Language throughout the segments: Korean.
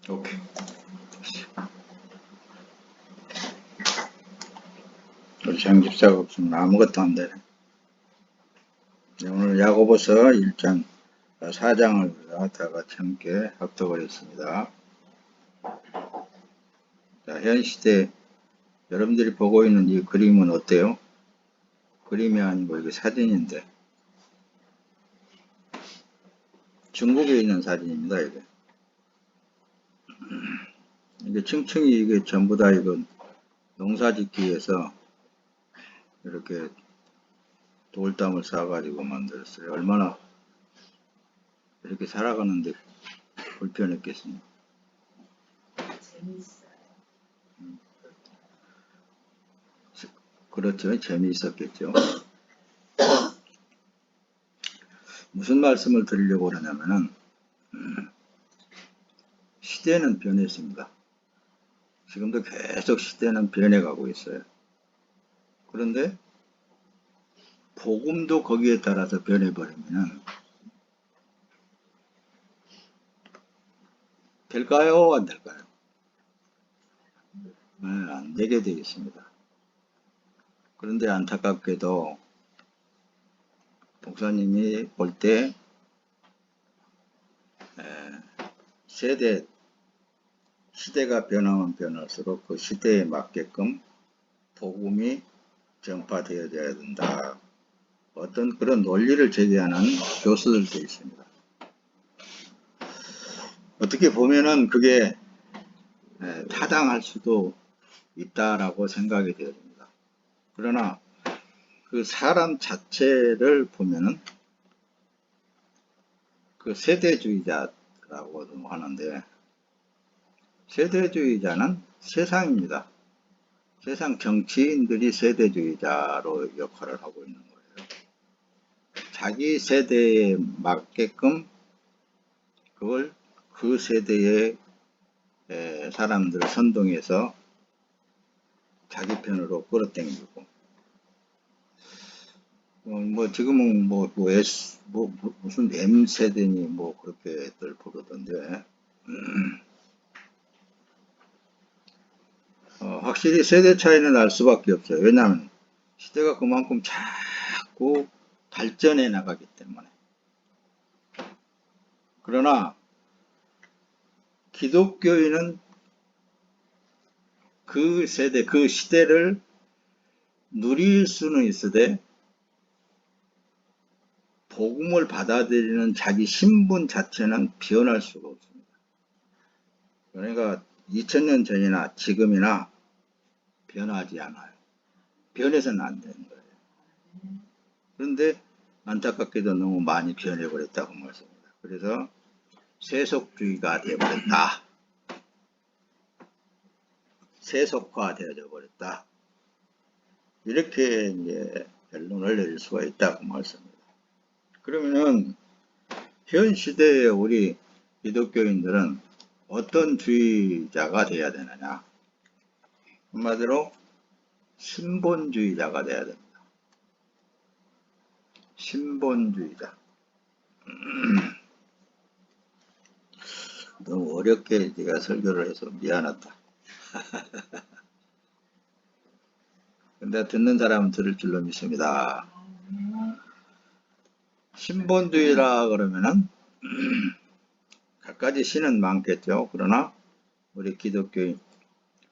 오케이. 우리 장집사가 없으면 아무것도 안 되네. 오늘 야고보서 1장 4장을 다 같이 함께 합독을 했습니다. 자, 현 시대 여러분들이 보고 있는 이 그림은 어때요? 그림이 아니고 이게 사진인데, 중국에 있는 사진입니다. 이게 층층이 이게 전부 다 이건 농사 짓기 위해서 이렇게 돌담을 쌓아가지고 만들었어요. 얼마나 이렇게 살아가는데 불편했겠습니까? 그렇죠. 재미있었겠죠. 무슨 말씀을 드리려고 하냐면은, 시대는 변했습니다. 지금도 계속 시대는 변해가고 있어요. 그런데 복음도 거기에 따라서 변해버리면 될까요? 안 될까요? 네, 안 되게 되어 있습니다. 그런데 안타깝게도 목사님이 볼 때 시대가 변하면 변할수록 그 시대에 맞게끔 복음이 전파되어져야 된다. 어떤 그런 논리를 제기하는 교수들도 있습니다. 어떻게 보면은 그게 타당할 수도 있다라고 생각이 되어집니다. 그러나 그 사람 자체를 보면은 그 세대주의자라고 하는데, 세대주의자는 세상입니다. 세상 정치인들이 세대주의자로 역할을 하고 있는 거예요. 자기 세대에 맞게끔 그걸 그 세대의 사람들을 선동해서 자기 편으로 끌어당기고, 지금은 무슨 M세대니 그렇게들 부르던데, 확실히 세대 차이는 날 수밖에 없어요. 왜냐하면 시대가 그만큼 자꾸 발전해 나가기 때문에. 그러나 기독교인은 그 세대, 그 시대를 누릴 수는 있으되 복음을 받아들이는 자기 신분 자체는 변할 수가 없습니다. 그러니까 2000년 전이나 지금이나 변하지 않아요. 변해서는 안 되는 거예요. 그런데 안타깝게도 너무 많이 변해버렸다고 말씀합니다. 그래서 세속주의가 되어버렸다. 세속화되어져 버렸다. 이렇게 이제 결론을 내릴 수가 있다고 말씀합니다. 그러면은 현 시대에 우리 기독교인들은 어떤 주의자가 돼야 되느냐? 한마디로 신본주의자가 돼야 됩니다. 신본주의자. 너무 어렵게 네가 설교를 해서 미안하다. 근데 듣는 사람은 들을 줄로 믿습니다. 신본주의라 그러면은 갖가지 신은 많겠죠. 그러나 우리 기독교인이라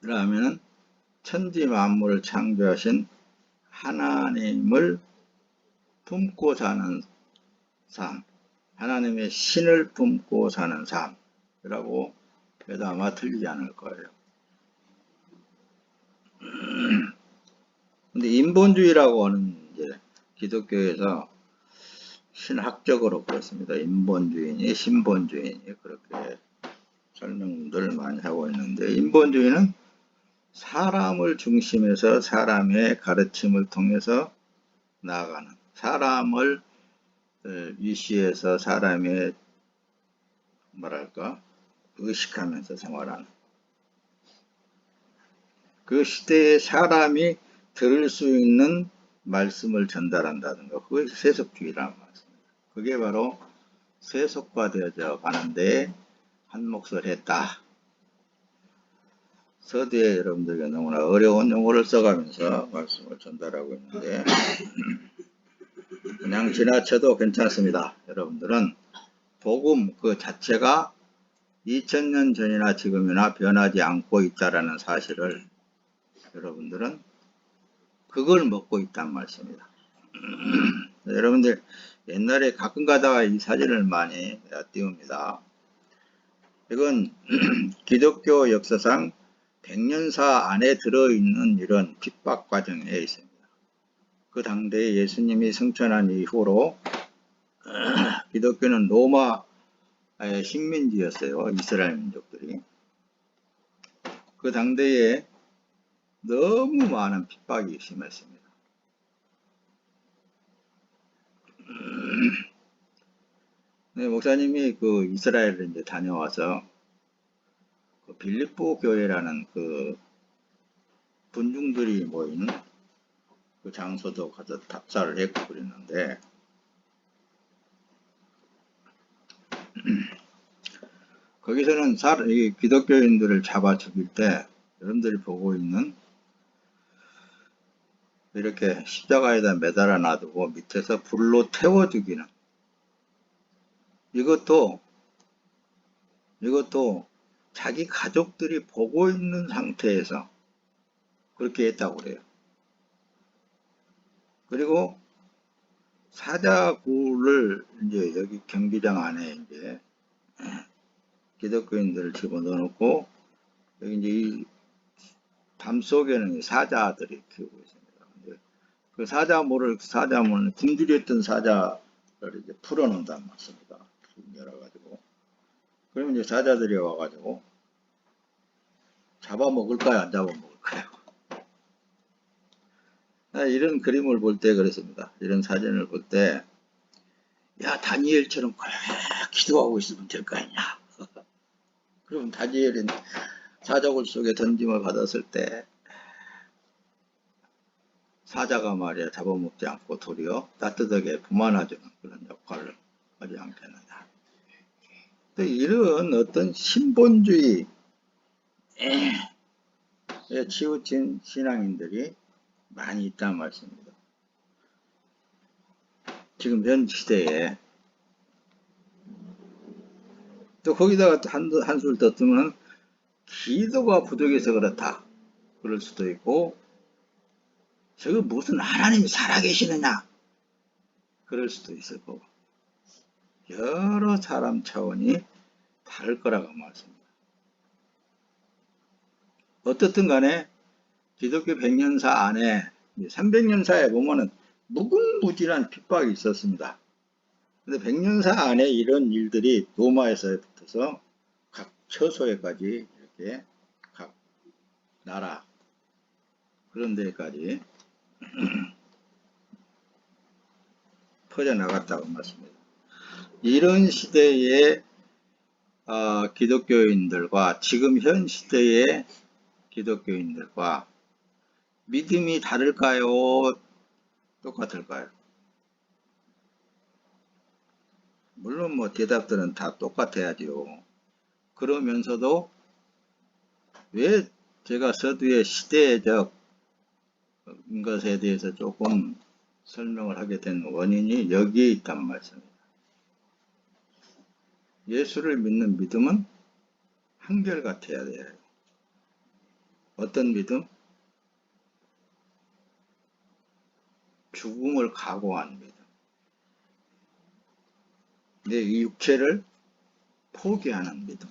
하면은 천지 만물을 창조하신 하나님을 품고 사는 삶, 하나님의 신을 품고 사는 삶이라고 해도 아마 틀리지 않을 거예요. 근데 인본주의라고 하는 이제 기독교에서 신학적으로 그렇습니다. 인본주의니 신본주의니 그렇게 설명들을 많이 하고 있는데, 인본주의는 사람을 중심에서 사람의 가르침을 통해서 나아가는, 사람을 위시해서 사람의 의식하면서 생활하는, 그 시대의 사람이 들을 수 있는 말씀을 전달한다든가, 그것이 세속주의라는 말씀입니다. 그게 바로 세속화되어져 가는데 한 몫을 했다. 서두에 여러분들에게 너무나 어려운 용어를 써가면서 말씀을 전달하고 있는데 그냥 지나쳐도 괜찮습니다. 여러분들은 복음 그 자체가 2000년 전이나 지금이나 변하지 않고 있다라는 사실을 여러분들은 그걸 먹고 있단 말씀입니다. 여러분들 옛날에 가끔 가다가 이 사진을 많이 띄웁니다. 이건 기독교 역사상 100년사 안에 들어있는 이런 핍박 과정에 있습니다. 그 당대에 예수님이 승천한 이후로 기독교는 로마의 식민지였어요. 이스라엘 민족들이. 그 당대에 너무 많은 핍박이 심했습니다. 네, 목사님이 그 이스라엘을 이제 다녀와서 그 빌립보 교회라는 그 군중들이 모이는 그 장소도 가서 답사를 했고 그랬는데 거기서는 이 기독교인들을 잡아 죽일 때 여러분들이 보고 있는 이렇게 십자가에다 매달아 놔두고 밑에서 불로 태워 죽이는 이것도 자기 가족들이 보고 있는 상태에서 그렇게 했다고 그래요. 그리고 사자굴을 이제 여기 경기장 안에 이제 기독교인들을 집어넣어 놓고 여기 이제 이 담 속에는 사자들이 키우고 있습니다. 근데 그 사자물을 굶주렸던 사자를 이제 풀어놓는단 말씀입니다. 열어가지고 그러면 이제 사자들이 와가지고 잡아먹을까요? 안 잡아먹을까요? 이런 그림을 볼 때 그렇습니다. 이런 사진을 볼 때, 야, 다니엘처럼 꼭 기도하고 있으면 될 거 아니냐. 그럼 다니엘은 사자굴 속에 던짐을 받았을 때, 사자가 말이야, 잡아먹지 않고 도리어 따뜻하게 부만해주는 그런 역할을 하지 않겠느냐. 또 이런 어떤 신본주의에 치우친 신앙인들이 많이 있다는 말씀입니다. 지금 현 시대에 또 거기다가 한술 더 뜨면 기도가 부족해서 그렇다 그럴 수도 있고 저거 무슨 하나님이 살아계시느냐 그럴 수도 있을 거고 여러 사람 차원이 다를 거라고 말씀입니다. 어떻든 간에 기독교 100년사 안에 300년사에 보면은 무궁무진한 핍박이 있었습니다. 근데 100년사 안에 이런 일들이 로마에서 붙어서 각 처소에까지 이렇게 각 나라 그런 데까지 퍼져나갔다고 말씀입니다. 이런 시대의 기독교인들과 지금 현 시대의 기독교인들과 믿음이 다를까요? 똑같을까요? 물론 뭐 대답들은 다 똑같아야죠. 그러면서도 왜 제가 서두에 시대적 것에 대해서 조금 설명을 하게 된 원인이 여기에 있단 말씀입니다. 예수를 믿는 믿음은 한결같아야 돼요. 어떤 믿음? 죽음을 각오한 믿음. 내 육체를 포기하는 믿음.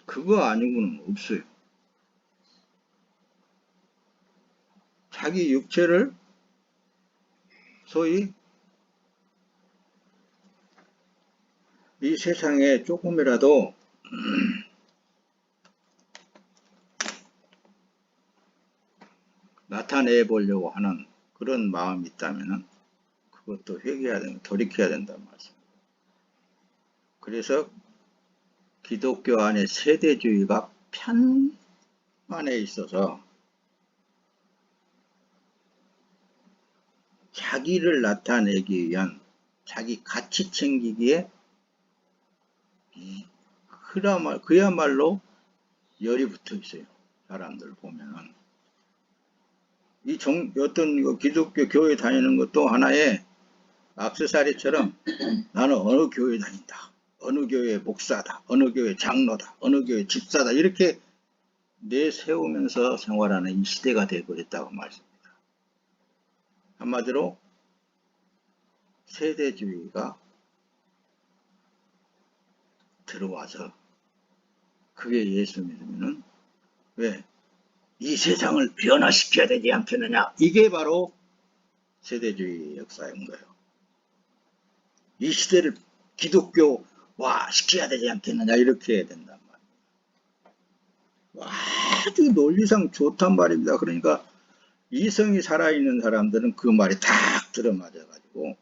그거 아니고는 없어요. 자기 육체를 소위 이 세상에 조금이라도 나타내 보려고 하는 그런 마음이 있다면 그것도 회개해야 된다, 돌이켜야 된다는 말씀입니다. 그래서 기독교 안에 세대주의가 편만에 있어서 자기를 나타내기 위한 자기 가치 챙기기에 그야말로 열이 붙어 있어요. 사람들 보면은. 어떤 기독교 교회 다니는 것도 하나의 액세서리처럼 나는 어느 교회 다닌다. 어느 교회 목사다. 어느 교회 장로다. 어느 교회 집사다. 이렇게 내세우면서 생활하는 이 시대가 되어버렸다고 말씀입니다. 한마디로 세대주의가 들어와서 그게 예수 믿으면은 왜? 이 세상을 변화시켜야 되지 않겠느냐. 이게 바로 세대주의 역사인 거예요. 이 시대를 기독교화 시켜야 되지 않겠느냐. 이렇게 해야 된단 말이에요. 아주 논리상 좋단 말입니다. 그러니까 이성이 살아있는 사람들은 그 말이 탁 들어맞아가지고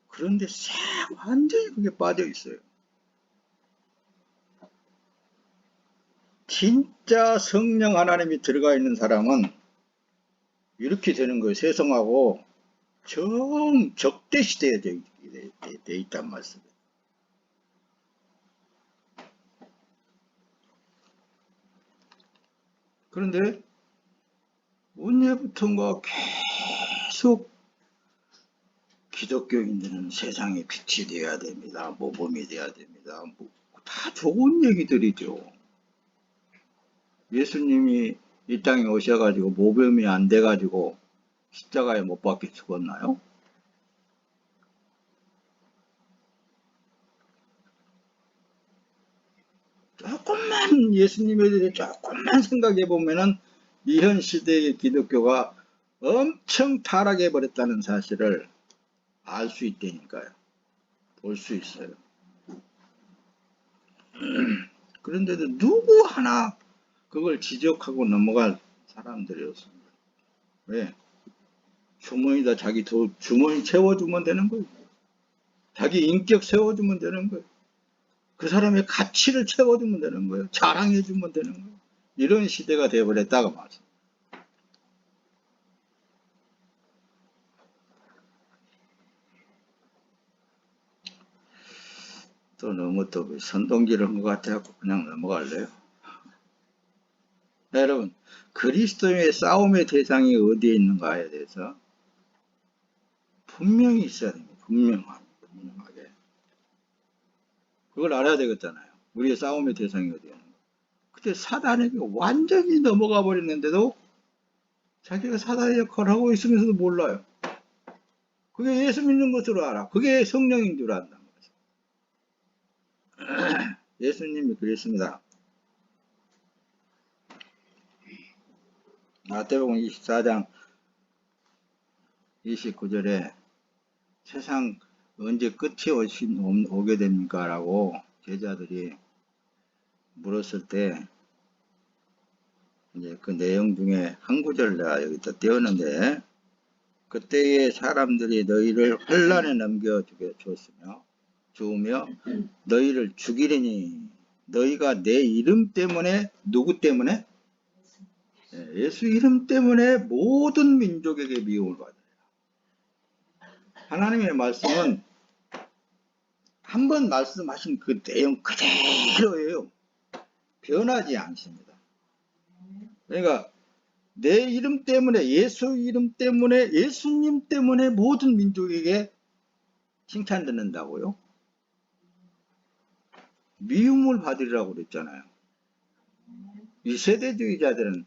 그런데 완전히 그게 빠져 있어요. 진짜 성령 하나님이 들어가 있는 사람은 이렇게 되는 거예요. 세상하고 적대시대에 돼 있단 말씀이에요. 그런데 언제부턴가 계속 기독교인들은 세상의 빛이 되어야 됩니다. 모범이 되어야 됩니다. 다 좋은 얘기들이죠. 예수님이 이 땅에 오셔가지고 모범이 안 돼가지고 십자가에 못 박혀 죽었나요? 조금만 예수님에 대해 조금만 생각해 보면은 이 현 시대의 기독교가 엄청 타락해 버렸다는 사실을 알 수 있다니까요. 볼 수 있어요. 그런데도 누구 하나 그걸 지적하고 넘어갈 사람들이었습니다. 왜? 주머니다 자기 주머니 채워주면 되는 거예요. 자기 인격 세워주면 되는 거예요. 그 사람의 가치를 채워주면 되는 거예요. 자랑해주면 되는 거예요. 이런 시대가 되어버렸다고 말씀. 또 너무 또 선동기를 한 것 같아서 그냥 넘어갈래요. 여러분, 그리스도의 싸움의 대상이 어디에 있는가에 대해서 분명히 있어야 됩니다. 분명하게. 그걸 알아야 되겠잖아요. 우리의 싸움의 대상이 어디에 있는가. 근데 사단에게 완전히 넘어가 버렸는데도 자기가 사단의 역할을 하고 있으면서도 몰라요. 그게 예수 믿는 것으로 알아. 그게 성령인 줄 안다는 거죠. 예수님이 그랬습니다. 마태복음 24장 29절에 세상 언제 끝이 오게 됩니까? 라고 제자들이 물었을 때 이제 그 내용 중에 한 구절 내가 여기다 띄웠는데 그때의 사람들이 너희를 환란에 주우며 너희를 죽이리니 너희가 내 이름 때문에 누구 때문에? 예수 이름 때문에 모든 민족에게 미움을 받으리라. 하나님의 말씀은 한 번 말씀하신 그 내용 그대로예요. 변하지 않습니다. 그러니까 내 이름 때문에 예수 이름 때문에 예수님 때문에 모든 민족에게 칭찬 듣는다고요? 미움을 받으리라고 그랬잖아요. 이 세대주의자들은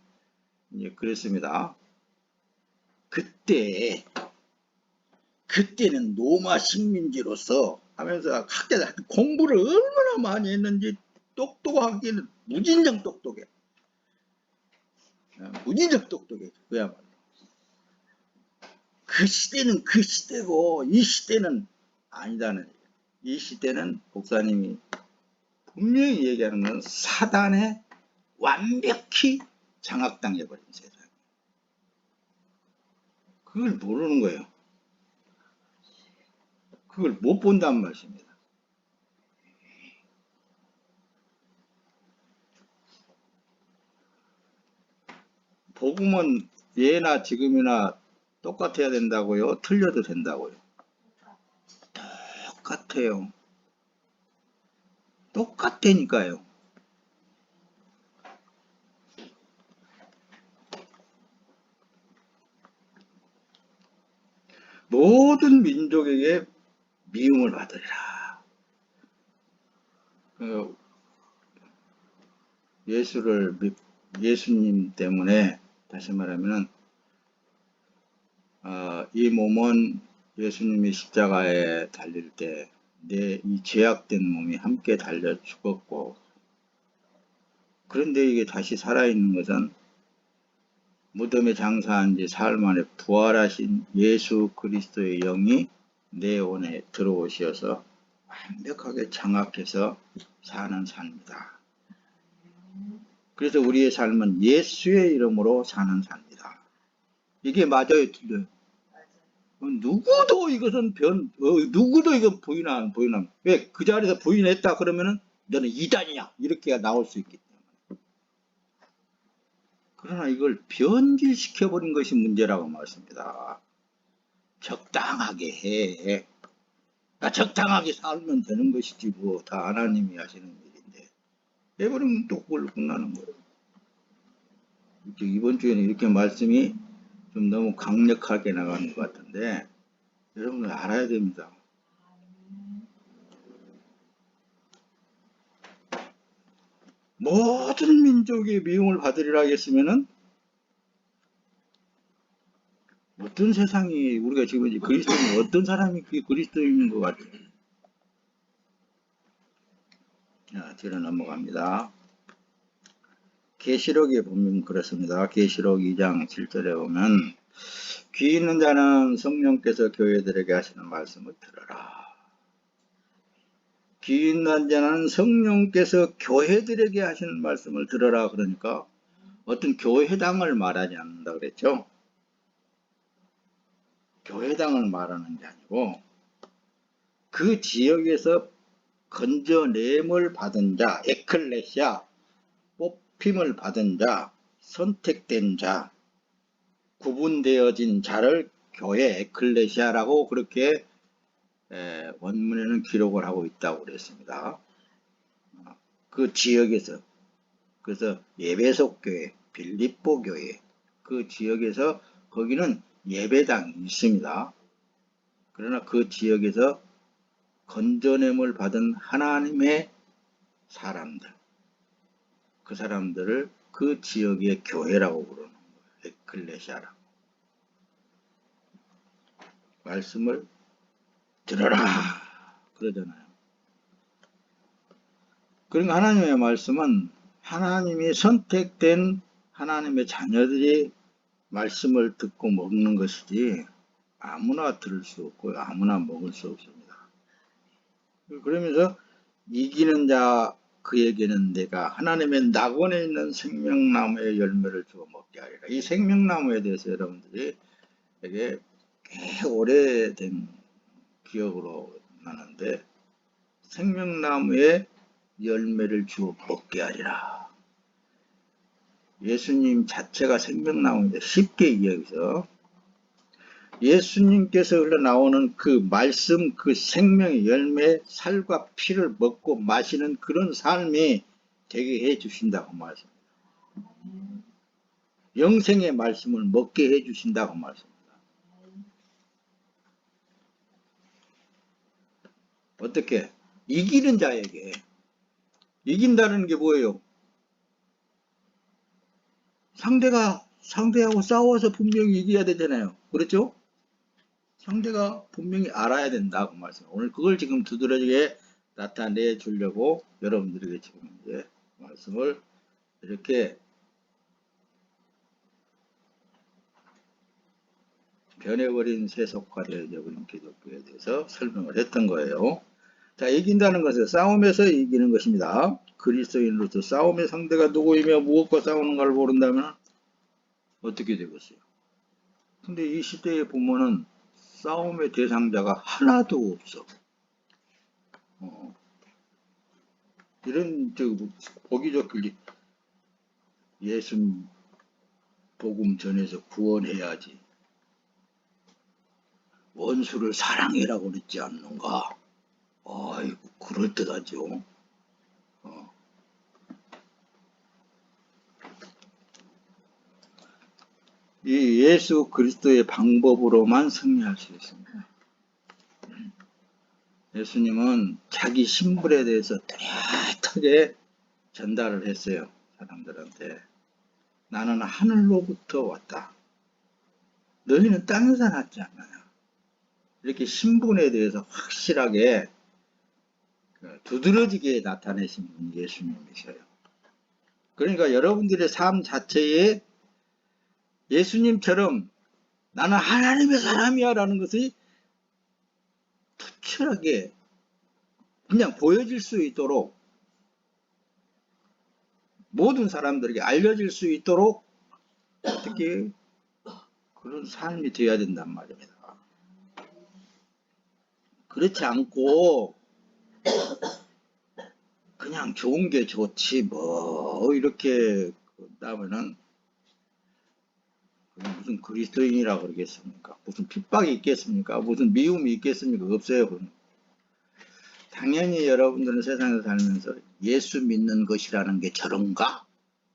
이제 그랬습니다. 그때는 로마 식민지로서 하면서 학자들 공부를 얼마나 많이 했는지 똑똑하기는 무진장 똑똑해. 무진장 똑똑해. 그야말로. 그 시대는 그 시대고 이 시대는 아니다는 얘기예요. 이 시대는 목사님이 분명히 얘기하는 건 사단에 완벽히 장악당해버린 세상. 그걸 모르는 거예요. 그걸 못 본다는 말씀입니다. 복음은 예나 지금이나 똑같아야 된다고요? 틀려도 된다고요? 똑같아요. 똑같다니까요. 모든 민족에게 미움을 받으리라. 그 예수님 때문에 다시 말하면은 이 몸은 예수님이 십자가에 달릴 때 내 이 죄악된 몸이 함께 달려 죽었고, 그런데 이게 다시 살아있는 것은 무덤에 장사한 지 사흘 만에 부활하신 예수 그리스도의 영이 내 안에 들어오셔서 완벽하게 장악해서 사는 삶이다. 그래서 우리의 삶은 예수의 이름으로 사는 삶이다. 이게 맞아요, 틀려요? 누구도 이것은 누구도 이거 부인 안 부인함. 왜? 그 자리에서 부인했다 그러면은 너는 이단이야, 이렇게 나올 수 있기 때문에. 그러나 이걸 변질시켜버린 것이 문제라고 말씀입니다. 적당하게 해. 적당하게 살면 되는 것이지 뭐 다 하나님이 하시는 일인데 해버리면 또 그걸로 끝나는 거예요. 이번 주에는 이렇게 말씀이 좀 너무 강력하게 나가는 것 같은데 여러분들 알아야 됩니다. 모든 민족이 미움을 받으리라 하겠으면은 어떤 세상이 우리가 지금 그리스도인 어떤 사람이 그게 그리스도인인 것 같아요. 자, 뒤로 넘어갑니다. 계시록에 보면 그렇습니다. 계시록 2장 7절에 보면 귀 있는 자는 성령께서 교회들에게 하시는 말씀을 들어라. 귀 있는 자는 성령께서 교회들에게 하시는 말씀을 들어라. 그러니까 어떤 교회당을 말하지 않는다 그랬죠. 교회당을 말하는 게 아니고 그 지역에서 건져냄을 받은 자, 에클레시아, 뽑힘을 받은 자, 선택된 자, 구분되어진 자를 교회 에클레시아라고 그렇게 원문에는 기록을 하고 있다고 그랬습니다. 그 지역에서, 그래서 에베소 교회, 빌립보 교회, 그 지역에서 거기는 예배당이 있습니다. 그러나 그 지역에서 건져냄을 받은 하나님의 사람들, 그 사람들을 그 지역의 교회라고 부르는 거예요. 에클레시아라고. 말씀을 들어라 그러잖아요. 그러니까 하나님의 말씀은 하나님이 선택된 하나님의 자녀들이 말씀을 듣고 먹는 것이지 아무나 들을 수 없고 아무나 먹을 수 없습니다. 그러면서 이기는 자 그에게는 내가 하나님의 낙원에 있는 생명나무의 열매를 주어 먹게 하리라. 이 생명나무에 대해서 여러분들이 되게 꽤 오래된 기억으로 나는데 생명나무의 열매를 주어 먹게 하리라. 예수님 자체가 생명나무인데 쉽게 이야기해서 예수님께서 흘러나오는 그 말씀, 그 생명의 열매, 살과 피를 먹고 마시는 그런 삶이 되게 해주신다고 말씀합니다. 영생의 말씀을 먹게 해주신다고 말씀합니다. 어떻게? 이기는 자에게. 이긴다는 게 뭐예요? 상대하고 싸워서 분명히 이겨야 되잖아요. 그렇죠? 상대가 분명히 알아야 된다고 말씀. 오늘 그걸 지금 두드러지게 나타내 주려고 여러분들에게 지금 이제 말씀을 이렇게 변해버린 세속화되어버린 기독교에 대해서 설명을 했던 거예요. 자, 이긴다는 것은 싸움에서 이기는 것입니다. 그리스도인으로서 싸움의 상대가 누구이며 무엇과 싸우는가를 모른다면 어떻게 되겠어요? 근데 이 시대에 보면은 싸움의 대상자가 하나도 없어. 이런 보기 좋길 예수 복음 전해서 구원해야지. 원수를 사랑해라고 그랬지 않는가? 아이고 그럴듯하죠. 이 예수 그리스도의 방법으로만 승리할 수 있습니다. 예수님은 자기 신분에 대해서 뚜렷하게 전달을 했어요. 사람들한테. 나는 하늘로부터 왔다. 너희는 땅에서 났지 않나요? 이렇게 신분에 대해서 확실하게 두드러지게 나타내신 분이 예수님이세요. 그러니까 여러분들의 삶 자체에 예수님처럼 나는 하나님의 사람이야 라는 것이 투철하게 그냥 보여질 수 있도록 모든 사람들에게 알려질 수 있도록 어떻게 그런 삶이 되어야 된단 말입니다. 그렇지 않고 그냥 좋은 게 좋지 뭐 이렇게 한다면은 무슨 그리스도인이라 그러겠습니까? 무슨 핍박이 있겠습니까? 무슨 미움이 있겠습니까? 없어요. 당연히 여러분들은 세상에 살면서 예수 믿는 것이라는 게 저런가?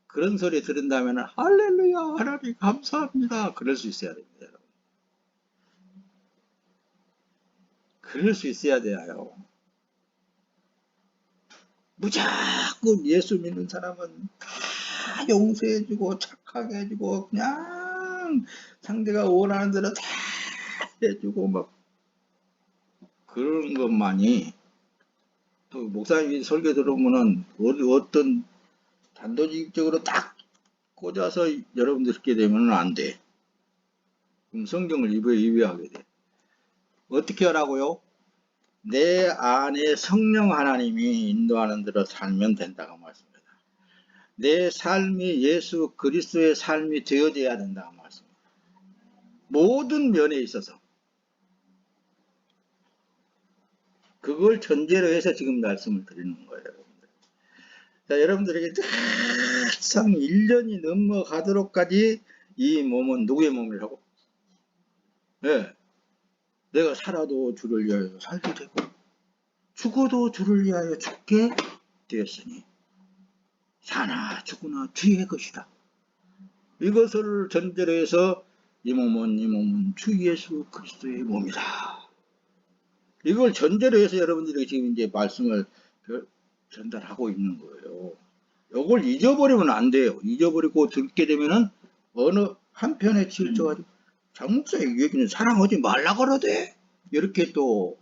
그런 소리 들은다면 할렐루야 하나님 감사합니다. 그럴 수 있어야 됩니다. 여러분. 그럴 수 있어야 돼요. 무조건 예수 믿는 사람은 다 용서해주고 착하게 해주고 그냥 상대가 원하는 대로 다 해주고 막 그런 것만이 또 목사님이 설교 들어보면은 어떤 단도직입적으로 딱 꽂아서 여러분들 듣게 되면 안 돼. 그럼 성경을 위배하게 돼. 어떻게 하라고요? 내 안에 성령 하나님이 인도하는 대로 살면 된다고 말씀입니다. 내 삶이 예수 그리스도의 삶이 되어져야 된다고 말씀입니다. 모든 면에 있어서. 그걸 전제로 해서 지금 말씀을 드리는 거예요. 여러분들. 자, 여러분들에게 항상 1년이 넘어가도록까지 이 몸은 누구의 몸이라고? 네. 내가 살아도 주를 위하여 살게 되고 죽어도 주를 위하여 죽게 되었으니 사나 죽으나 주의 것이다. 이것을 전제로 해서 이 몸은 주 예수 그리스도의 몸이다. 이걸 전제로 해서 여러분들이 지금 이제 말씀을 전달하고 있는 거예요. 이걸 잊어버리면 안 돼요. 잊어버리고 듣게 되면은 어느 한편에 치우쳐가지고 장목사의 얘기는 사랑하지 말라 그러대. 이렇게 또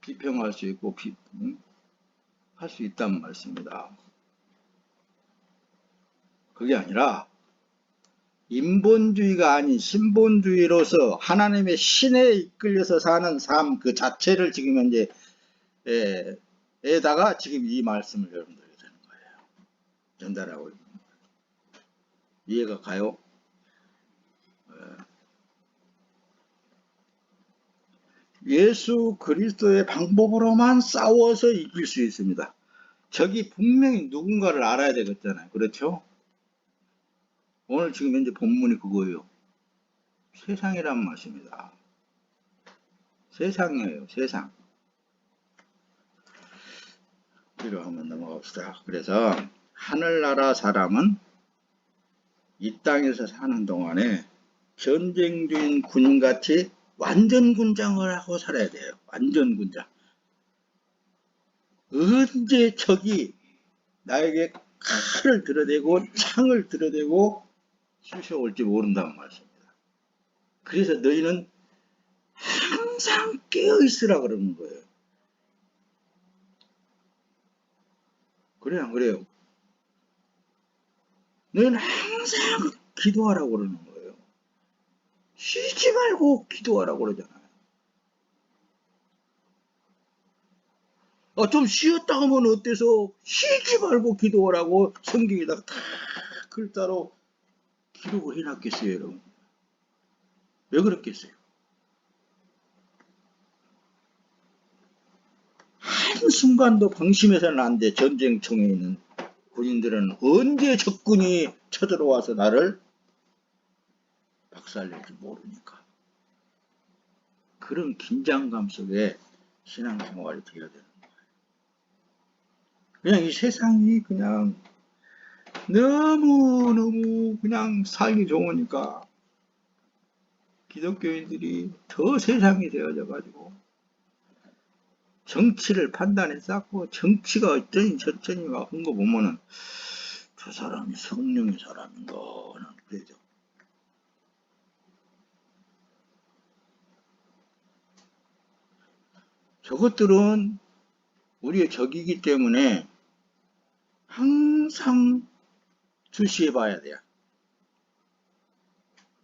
비평할 수 있고 할 수 있단 말씀입니다. 그게 아니라 인본주의가 아닌 신본주의로서 하나님의 신에 이끌려서 사는 삶 그 자체를 지금 현재 에다가 지금 이 말씀을 여러분들에게 드리는 거예요. 전달하고 있는 거예요. 이해가 가요? 예수 그리스도의 방법으로만 싸워서 이길 수 있습니다. 적이 분명히 누군가를 알아야 되겠잖아요. 그렇죠? 오늘 지금 현재 본문이 그거예요. 세상이란 말씀입니다. 세상이에요. 세상. 뒤로 한번 넘어갑시다. 그래서 하늘나라 사람은 이 땅에서 사는 동안에 전쟁 중인 군인같이 완전군장을 하고 살아야 돼요. 완전군장. 언제 적이 나에게 칼을 들어대고 창을 들어대고 쑤셔올지 모른다는 말씀입니다. 그래서 너희는 항상 깨어있으라 그러는 거예요. 그래 안 그래요? 너희는 항상 기도하라고 그러는 거예요. 쉬지 말고 기도하라고 그러잖아요. 좀 쉬었다 하면 어때서 쉬지 말고 기도하라고 성경에다가 다 글자로 기록을 해놨겠어요, 여러분. 왜 그랬겠어요? 한순간도 방심해서는 안 돼. 전쟁청에 있는 군인들은 언제 적군이 쳐들어와서 나를 박살낼지 모르니까. 그런 긴장감 속에 신앙생활이 되어야 되는 거예요. 그냥 이 세상이 그냥 너무너무 그냥 살기 좋으니까 기독교인들이 더 세상이 되어져 가지고 정치를 판단해 쌓고 정치가 어쩌니 저쩌니 막 한 거 보면은 저 사람이 성령의 사람인가 는 그래죠. 저것들은 우리의 적이기 때문에 항상 주시해 봐야 돼요.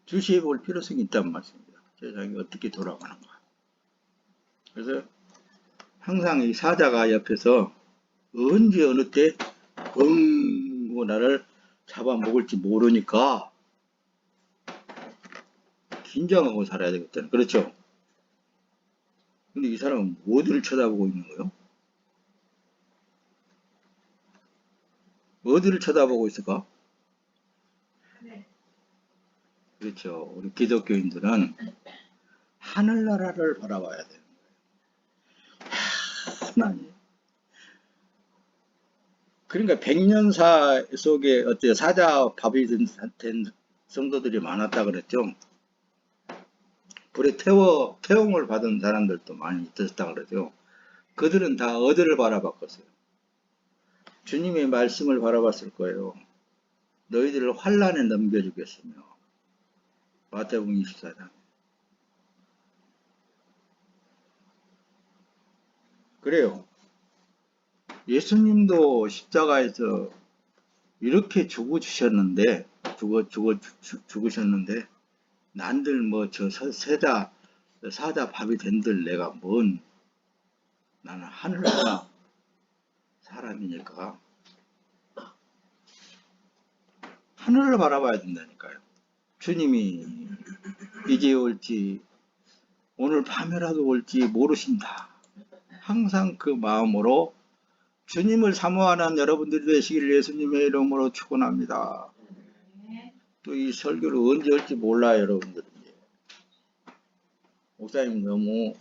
주시해 볼 필요성이 있단 말씀입니다. 세상이 어떻게 돌아가는가. 그래서 항상 이 사자가 옆에서 언제 어느 때 하고 나를 잡아먹을지 모르니까 긴장하고 살아야 되겠잖아요. 그렇죠? 근데 이 사람은 어디를 쳐다보고 있는 거예요? 어디를 쳐다보고 있을까? 그렇죠. 우리 기독교인들은 하늘나라를 바라봐야 되는 거예요. 하나님. 그러니까 백년사 속에 어때요? 사자 밥이 된 성도들이 많았다 그랬죠. 불에 태움을 받은 사람들도 많이 있었다 그러죠. 그들은 다 어디를 바라봤겠어요? 주님의 말씀을 바라봤을 거예요. 너희들을 환란에 넘겨주겠으며. 마태복음 24장. 그래요. 예수님도 십자가에서 이렇게 죽으셨는데 난들 뭐 저 사자 밥이 된들 내가 뭔 나는 하늘나라 사람이니까 하늘을 바라봐야 된다니까요. 주님이 이제 올지 오늘 밤이라도 올지 모르신다. 항상 그 마음으로 주님을 사모하는 여러분들이 되시기를 예수님의 이름으로 축원합니다. 또 이 설교를 언제 할지 몰라요, 여러분들. 목사님 너무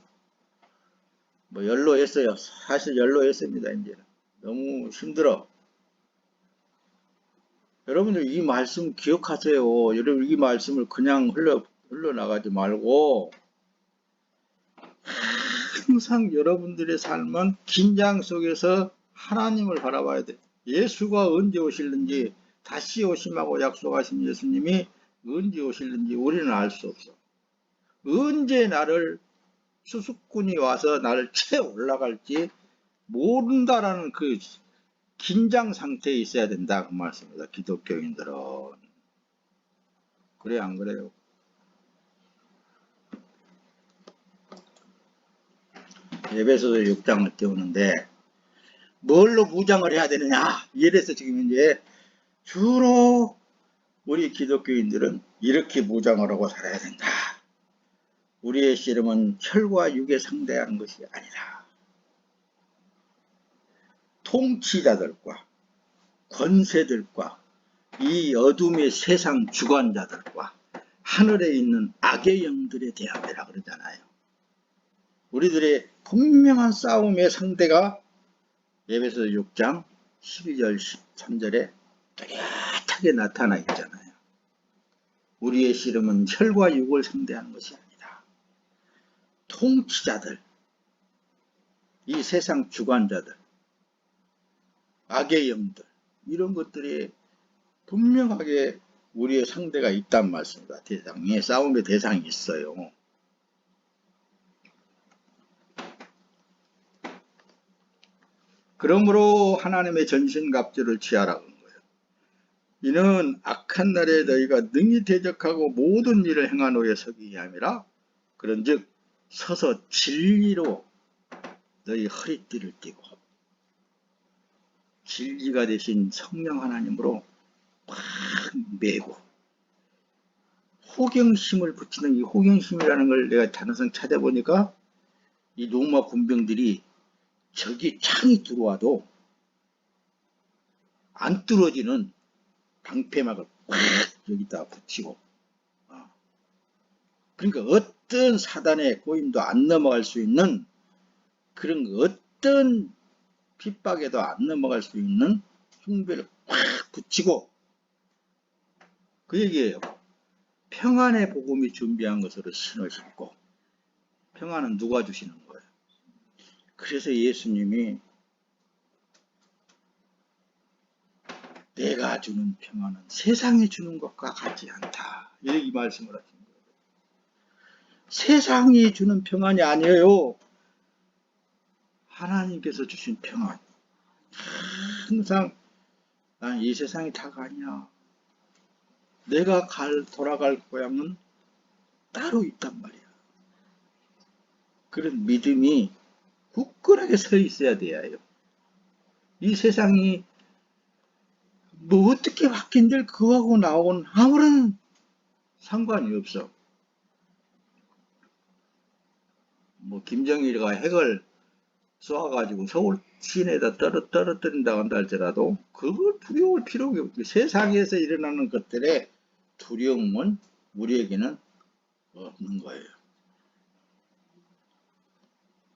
연로했어요. 사실 연로했습니다. 이제 너무 힘들어. 여러분들 이 말씀 기억하세요. 여러분 이 말씀을 그냥 흘러나가지 말고 항상 여러분들의 삶은 긴장 속에서 하나님을 바라봐야 돼. 예수가 언제 오실는지 다시 오심하고 약속하신 예수님이 언제 오실는지 우리는 알 수 없어. 언제 나를 수수꾼이 와서 나를 채 올라갈지 모른다라는 그 긴장 상태에 있어야 된다 그 말씀입니다. 기독교인들은. 그래요 안 그래요? 에베소서 6장을 띄우는데 뭘로 무장을 해야 되느냐 이래서 지금 이제 주로 우리 기독교인들은 이렇게 무장을 하고 살아야 된다. 우리의 씨름은 혈과 육에 상대하는 것이 아니다. 통치자들과 권세들과 이 어둠의 세상 주관자들과 하늘에 있는 악의 영들에 대함이라 그러잖아요. 우리들의 분명한 싸움의 상대가 에베소 6장 12절 13절에 뚜렷하게 나타나 있잖아요. 우리의 씨름은 혈과 육을 상대하는 것이 아니다. 통치자들, 이 세상 주관자들, 악의 영들 이런 것들이 분명하게 우리의 상대가 있단 말씀입니다. 대상에 싸움의 대상이 있어요. 그러므로 하나님의 전신갑주를 취하라고 하는 거예요. 이는 악한 날에 너희가 능히 대적하고 모든 일을 행한 후에 서기 위함이라. 그런즉 서서 진리로 너희 허리띠를 띠고 진리가 되신 성령 하나님으로 꽉 매고 호경심을 붙이는 이 호경심이라는 걸 내가 단어성 찾아보니까 이 로마 군병들이 적이 창이 들어와도 안 뚫어지는 방패막을 꽉 여기다 붙이고 그러니까 어떤 사단의 꼬임도 안 넘어갈 수 있는 그런 어떤 핍박에도 안 넘어갈 수 있는 흉배를 꽉 붙이고 그 얘기예요. 평안의 복음이 준비한 것으로 신을 신고 평안은 누가 주시는 거예요? 그래서 예수님이 내가 주는 평안은 세상이 주는 것과 같지 않다. 이 말씀을 하신 거예요. 세상이 주는 평안이 아니에요. 하나님께서 주신 평안. 항상 난 이 세상이 다가 아니야. 내가 돌아갈 고향은 따로 있단 말이야. 그런 믿음이 굳건하게 서 있어야 돼요. 이 세상이 뭐 어떻게 바뀐들 그거하고 나오고는 아무런 상관이 없어. 뭐 김정일이가 핵을 쏘아가지고 서울 시내에다 떨어뜨린다고 한다 할지라도 그걸 두려울 필요가 없고 세상에서 일어나는 것들의 두려움은 우리에게는 없는 거예요.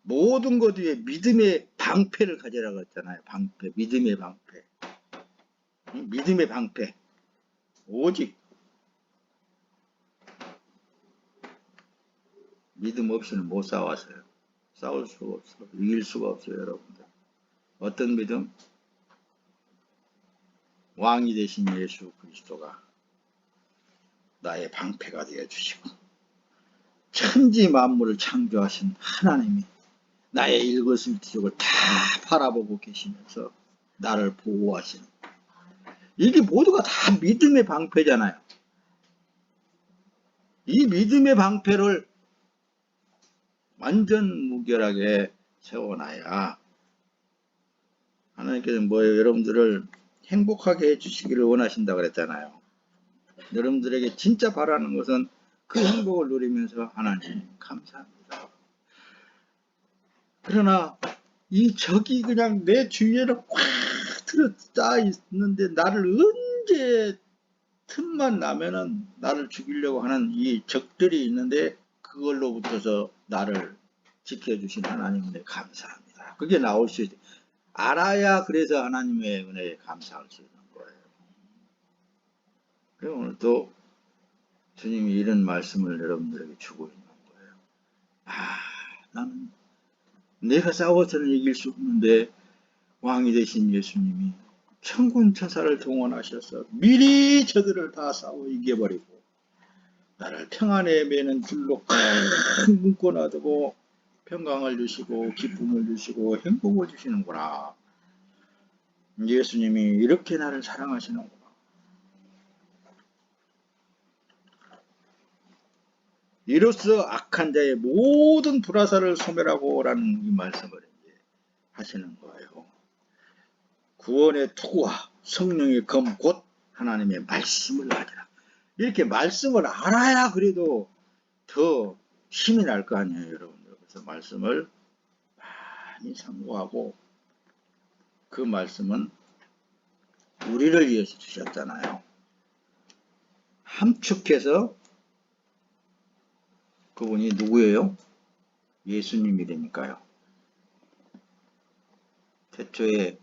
모든 것 위에 믿음의 방패를 가지라고 했잖아요. 방패, 믿음의 방패. 믿음의 방패. 오직 믿음 없이는 못 싸웠어요. 싸울 수가 없어요. 이길 수가 없어요, 여러분들. 어떤 믿음? 왕이 되신 예수 그리스도가 나의 방패가 되어주시고 천지 만물을 창조하신 하나님이 나의 일거수일투족을 다 바라보고 계시면서 나를 보호하시는 이게 모두가 다 믿음의 방패잖아요. 이 믿음의 방패를 완전 무결하게 세워놔야 하나님께서 뭐예요? 여러분들을 행복하게 해주시기를 원하신다고 그랬잖아요. 여러분들에게 진짜 바라는 것은 그 행복을 누리면서 하나님 감사합니다. 그러나 이 적이 그냥 내 주위에는 꽉 들어짜 있는데 나를 언제 틈만 나면은 나를 죽이려고 하는 이 적들이 있는데 그걸로부터서 나를 지켜주신 하나님께 감사합니다. 그게 나올 수 있어요. 알아야 그래서 하나님의 은혜에 감사할 수 있는 거예요. 그래서 오늘 또 주님이 이런 말씀을 여러분들에게 주고 있는 거예요. 나는 내가 싸워서는 이길 수 없는데 왕이 되신 예수님이 천군천사를 동원하셔서 미리 저들을 다 싸워 이겨버리고 나를 평안에 매는 줄로 꽉 묶어놔두고 평강을 주시고 기쁨을 주시고 행복을 주시는구나. 예수님이 이렇게 나를 사랑하시는구나. 이로써 악한 자의 모든 불화살을 소멸하고라는 이 말씀을 하시는 거예요. 구원의 투구와 성령의 검 곧 하나님의 말씀을 가지라. 이렇게 말씀을 알아야 그래도 더 힘이 날 거 아니에요, 여러분들. 그래서 말씀을 많이 상고하고 그 말씀은 우리를 위해서 주셨잖아요. 함축해서 그분이 누구예요? 예수님이되니까요. 태초에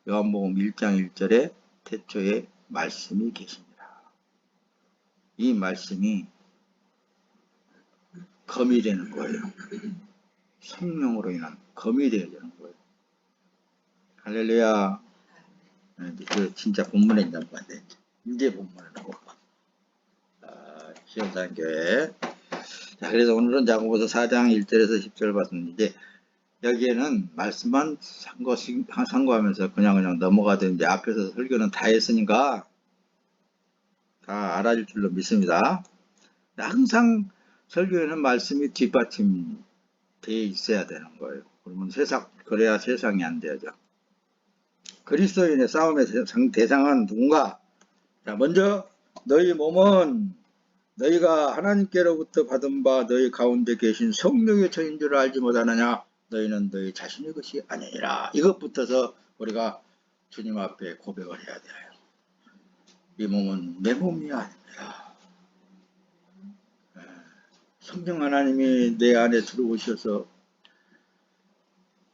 요한복음 1장 1절에 태초에 말씀이 계십니다. 이 말씀이 검이 되는 거예요. 성령으로 인한 검이 되어야 되는 거예요. 할렐루야. 그 진짜 본문에 있는 건데 이제 본문에 나오고 시험산교회. 자, 그래서 오늘은 야고보서 4장 1절에서 10절 봤는데 여기에는 말씀만 상고하면서 그냥 넘어가든지 앞에서 설교는 다 했으니까 다 알아줄 줄로 믿습니다. 항상 설교에는 말씀이 뒷받침되어 있어야 되는 거예요. 그래야 세상이 안 되죠. 그리스도인의 싸움의 대상은 누군가? 자, 먼저 너희 몸은 너희가 하나님께로부터 받은 바 너희 가운데 계신 성령의 처인 줄 알지 못하느냐? 너희는 너희 자신의 것이 아니라. 이것부터서 우리가 주님 앞에 고백을 해야 돼요. 이 몸은 내 몸이 아닙니다. 성령 하나님이 내 안에 들어오셔서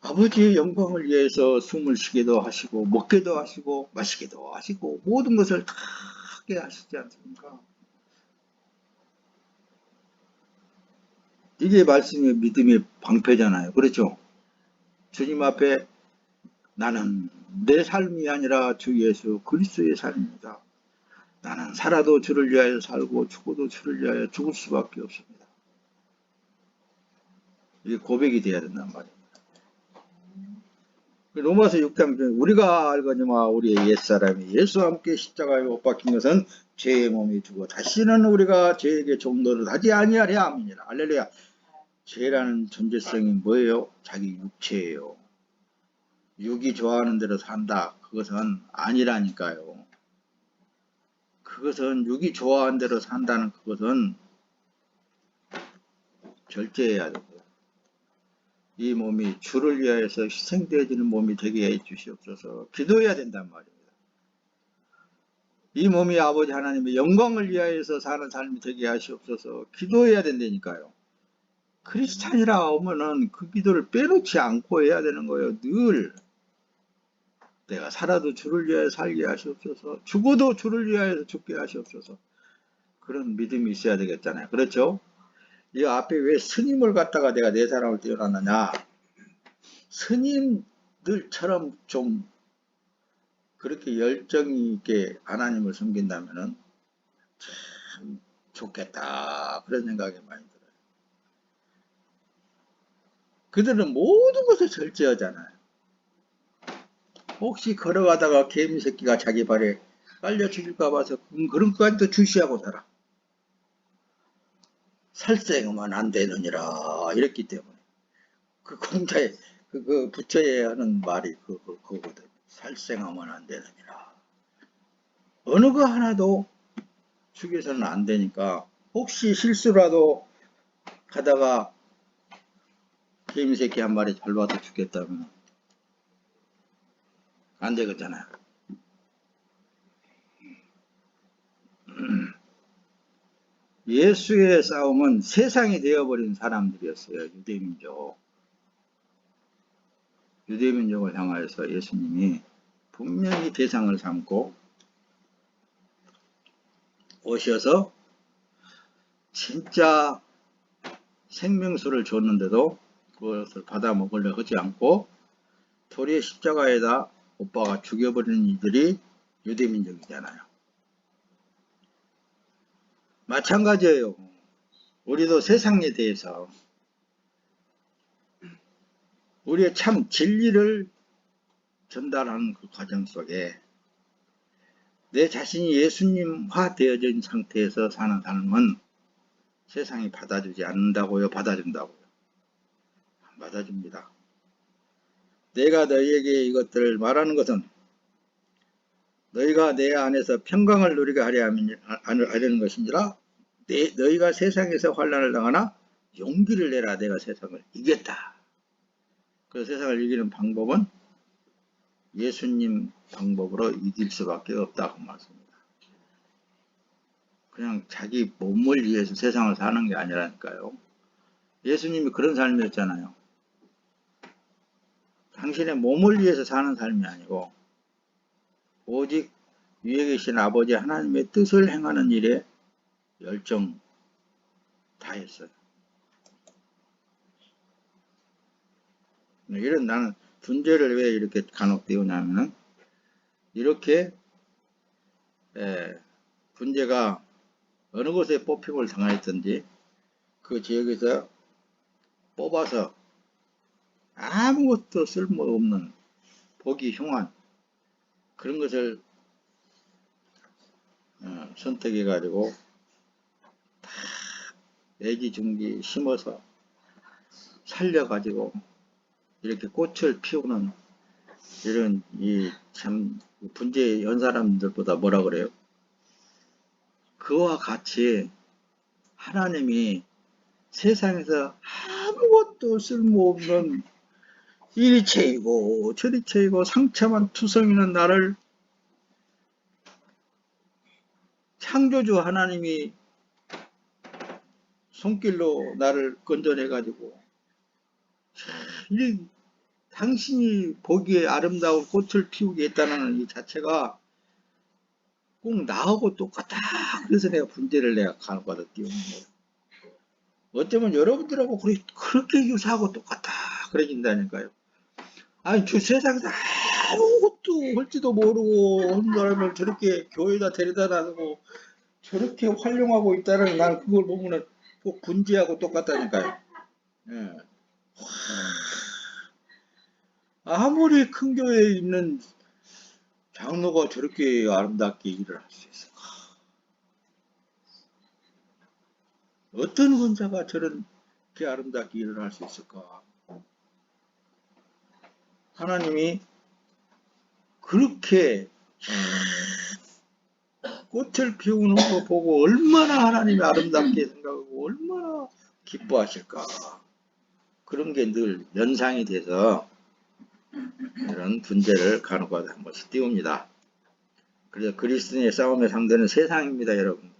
아버지의 영광을 위해서 숨을 쉬게도 하시고 먹게도 하시고 마시게도 하시고 모든 것을 다 하게 하시지 않습니까? 이게 말씀의 믿음의 방패잖아요. 그렇죠? 주님 앞에 나는 내 삶이 아니라 주 예수 그리스도의 삶입니다. 나는 살아도 주를 위하여 살고 죽어도 주를 위하여 죽을 수밖에 없습니다. 이게 고백이 돼야 된단 말이에요. 로마서 6장 우리가 알거니와 우리의 옛사람이 예수와 함께 십자가에 못 박힌 것은 죄의 몸이 죽어 다시는 우리가 죄에게 종노릇 하지 아니하려 함이니라. 할렐루야. 죄라는 존재성이 뭐예요? 자기 육체예요. 육이 좋아하는 대로 산다. 그것은 아니라니까요. 그것은 육이 좋아하는 대로 산다는 그것은 절제해야 되고요. 이 몸이 주를 위하여서 희생되어지는 몸이 되게 해 주시옵소서. 기도해야 된단 말입니다. 이 몸이 아버지 하나님의 영광을 위하여서 사는 삶이 되게 하시옵소서. 기도해야 된다니까요. 크리스찬이라 하면은 그 기도를 빼놓지 않고 해야 되는 거예요. 늘 내가 살아도 주를 위하여 살게 하시옵소서. 죽어도 주를 위하여 죽게 하시옵소서. 그런 믿음이 있어야 되겠잖아요. 그렇죠? 이 앞에 왜 스님을 갖다가 내가 내 사람을 띄워놨느냐. 스님들처럼 좀 그렇게 열정이 있게 하나님을 섬긴다면은 참 좋겠다. 그런 생각이 많이 들어요. 그들은 모든 것을 절제하잖아요. 혹시 걸어가다가 개미 새끼가 자기 발에 깔려 죽일까 봐서 그런 것까지도 주시하고 살아. 살생하면 안 되느니라 이랬기 때문에 그 공자에 그 부처에 하는 말이 그거거든. 살생하면 안 되느니라. 어느 거 하나도 죽여서는 안 되니까 혹시 실수라도 가다가 개미 새끼 한 마리 잡아서 죽겠다면 안 되겠잖아요. 예수의 싸움은 세상이 되어버린 사람들이었어요. 유대민족. 유대민족을 향하여서 예수님이 분명히 대상을 삼고 오셔서 진짜 생명수를 줬는데도 그것을 받아 먹으려 하지 않고 도리의 십자가에다 오빠가 죽여버리는 이들이 유대민족이잖아요. 마찬가지예요. 우리도 세상에 대해서 우리의 참 진리를 전달하는 그 과정 속에 내 자신이 예수님화 되어진 상태에서 사는 삶은 세상이 받아주지 않는다고요? 받아준다고요? 안 받아줍니다. 내가 너희에게 이것들을 말하는 것은 너희가 내 안에서 평강을 누리게 하려는 것인지라. 너희가 세상에서 환난을 당하나 용기를 내라. 내가 세상을 이겼다. 그 세상을 이기는 방법은 예수님 방법으로 이길 수밖에 없다고 말씀입니다. 그냥 자기 몸을 위해서 세상을 사는 게 아니라니까요. 예수님이 그런 삶이었잖아요. 당신의 몸을 위해서 사는 삶이 아니고 오직 위에 계신 아버지 하나님의 뜻을 행하는 일에 열정 다했어요. 이런 나는 분재를 왜 이렇게 간혹 띄우냐면은 이렇게 분재가 어느 곳에 뽑힘을 당하였든지 그 지역에서 뽑아서 아무것도 쓸모없는 보기 흉한 그런 것을 선택해 가지고 다 애지중지 심어서 살려 가지고 이렇게 꽃을 피우는 이런 이 참 분재 연 사람들보다 뭐라 그래요? 그와 같이 하나님이 세상에서 아무것도 쓸모없는 이리 채이고 저리 채이고 상처만 투성이는 나를 창조주 하나님이 손길로 나를 건져내 가지고 이 당신이 보기에 아름다운 꽃을 피우게 했다는 이 자체가 꼭 나하고 똑같다. 그래서 내가 분재를 내가 간혹가다 띄우는 거예요. 어쩌면 여러분들하고 그렇게 유사하고 똑같다. 그래진다니까요. 아니, 저 세상에서 아무것도 할지도 모르고 한 사람을 저렇게 교회에다 데려다 놔두고 저렇게 활용하고 있다는, 난 그걸 보면은 꼭 분재하고 똑같다니까요. 예. 아무리 큰 교회에 있는 장로가 저렇게 아름답게 일을 할 수 있을까? 어떤 권사가 저렇게 아름답게 일을 할 수 있을까? 하나님이 그렇게 꽃을 피우는 거 보고 얼마나 하나님이 아름답게 생각하고 얼마나 기뻐하실까? 그런 게 늘 연상이 돼서 이런 분재를 간혹가다 한 번씩 띄웁니다. 그래서 그리스도인의 싸움의 상대는 세상입니다, 여러분.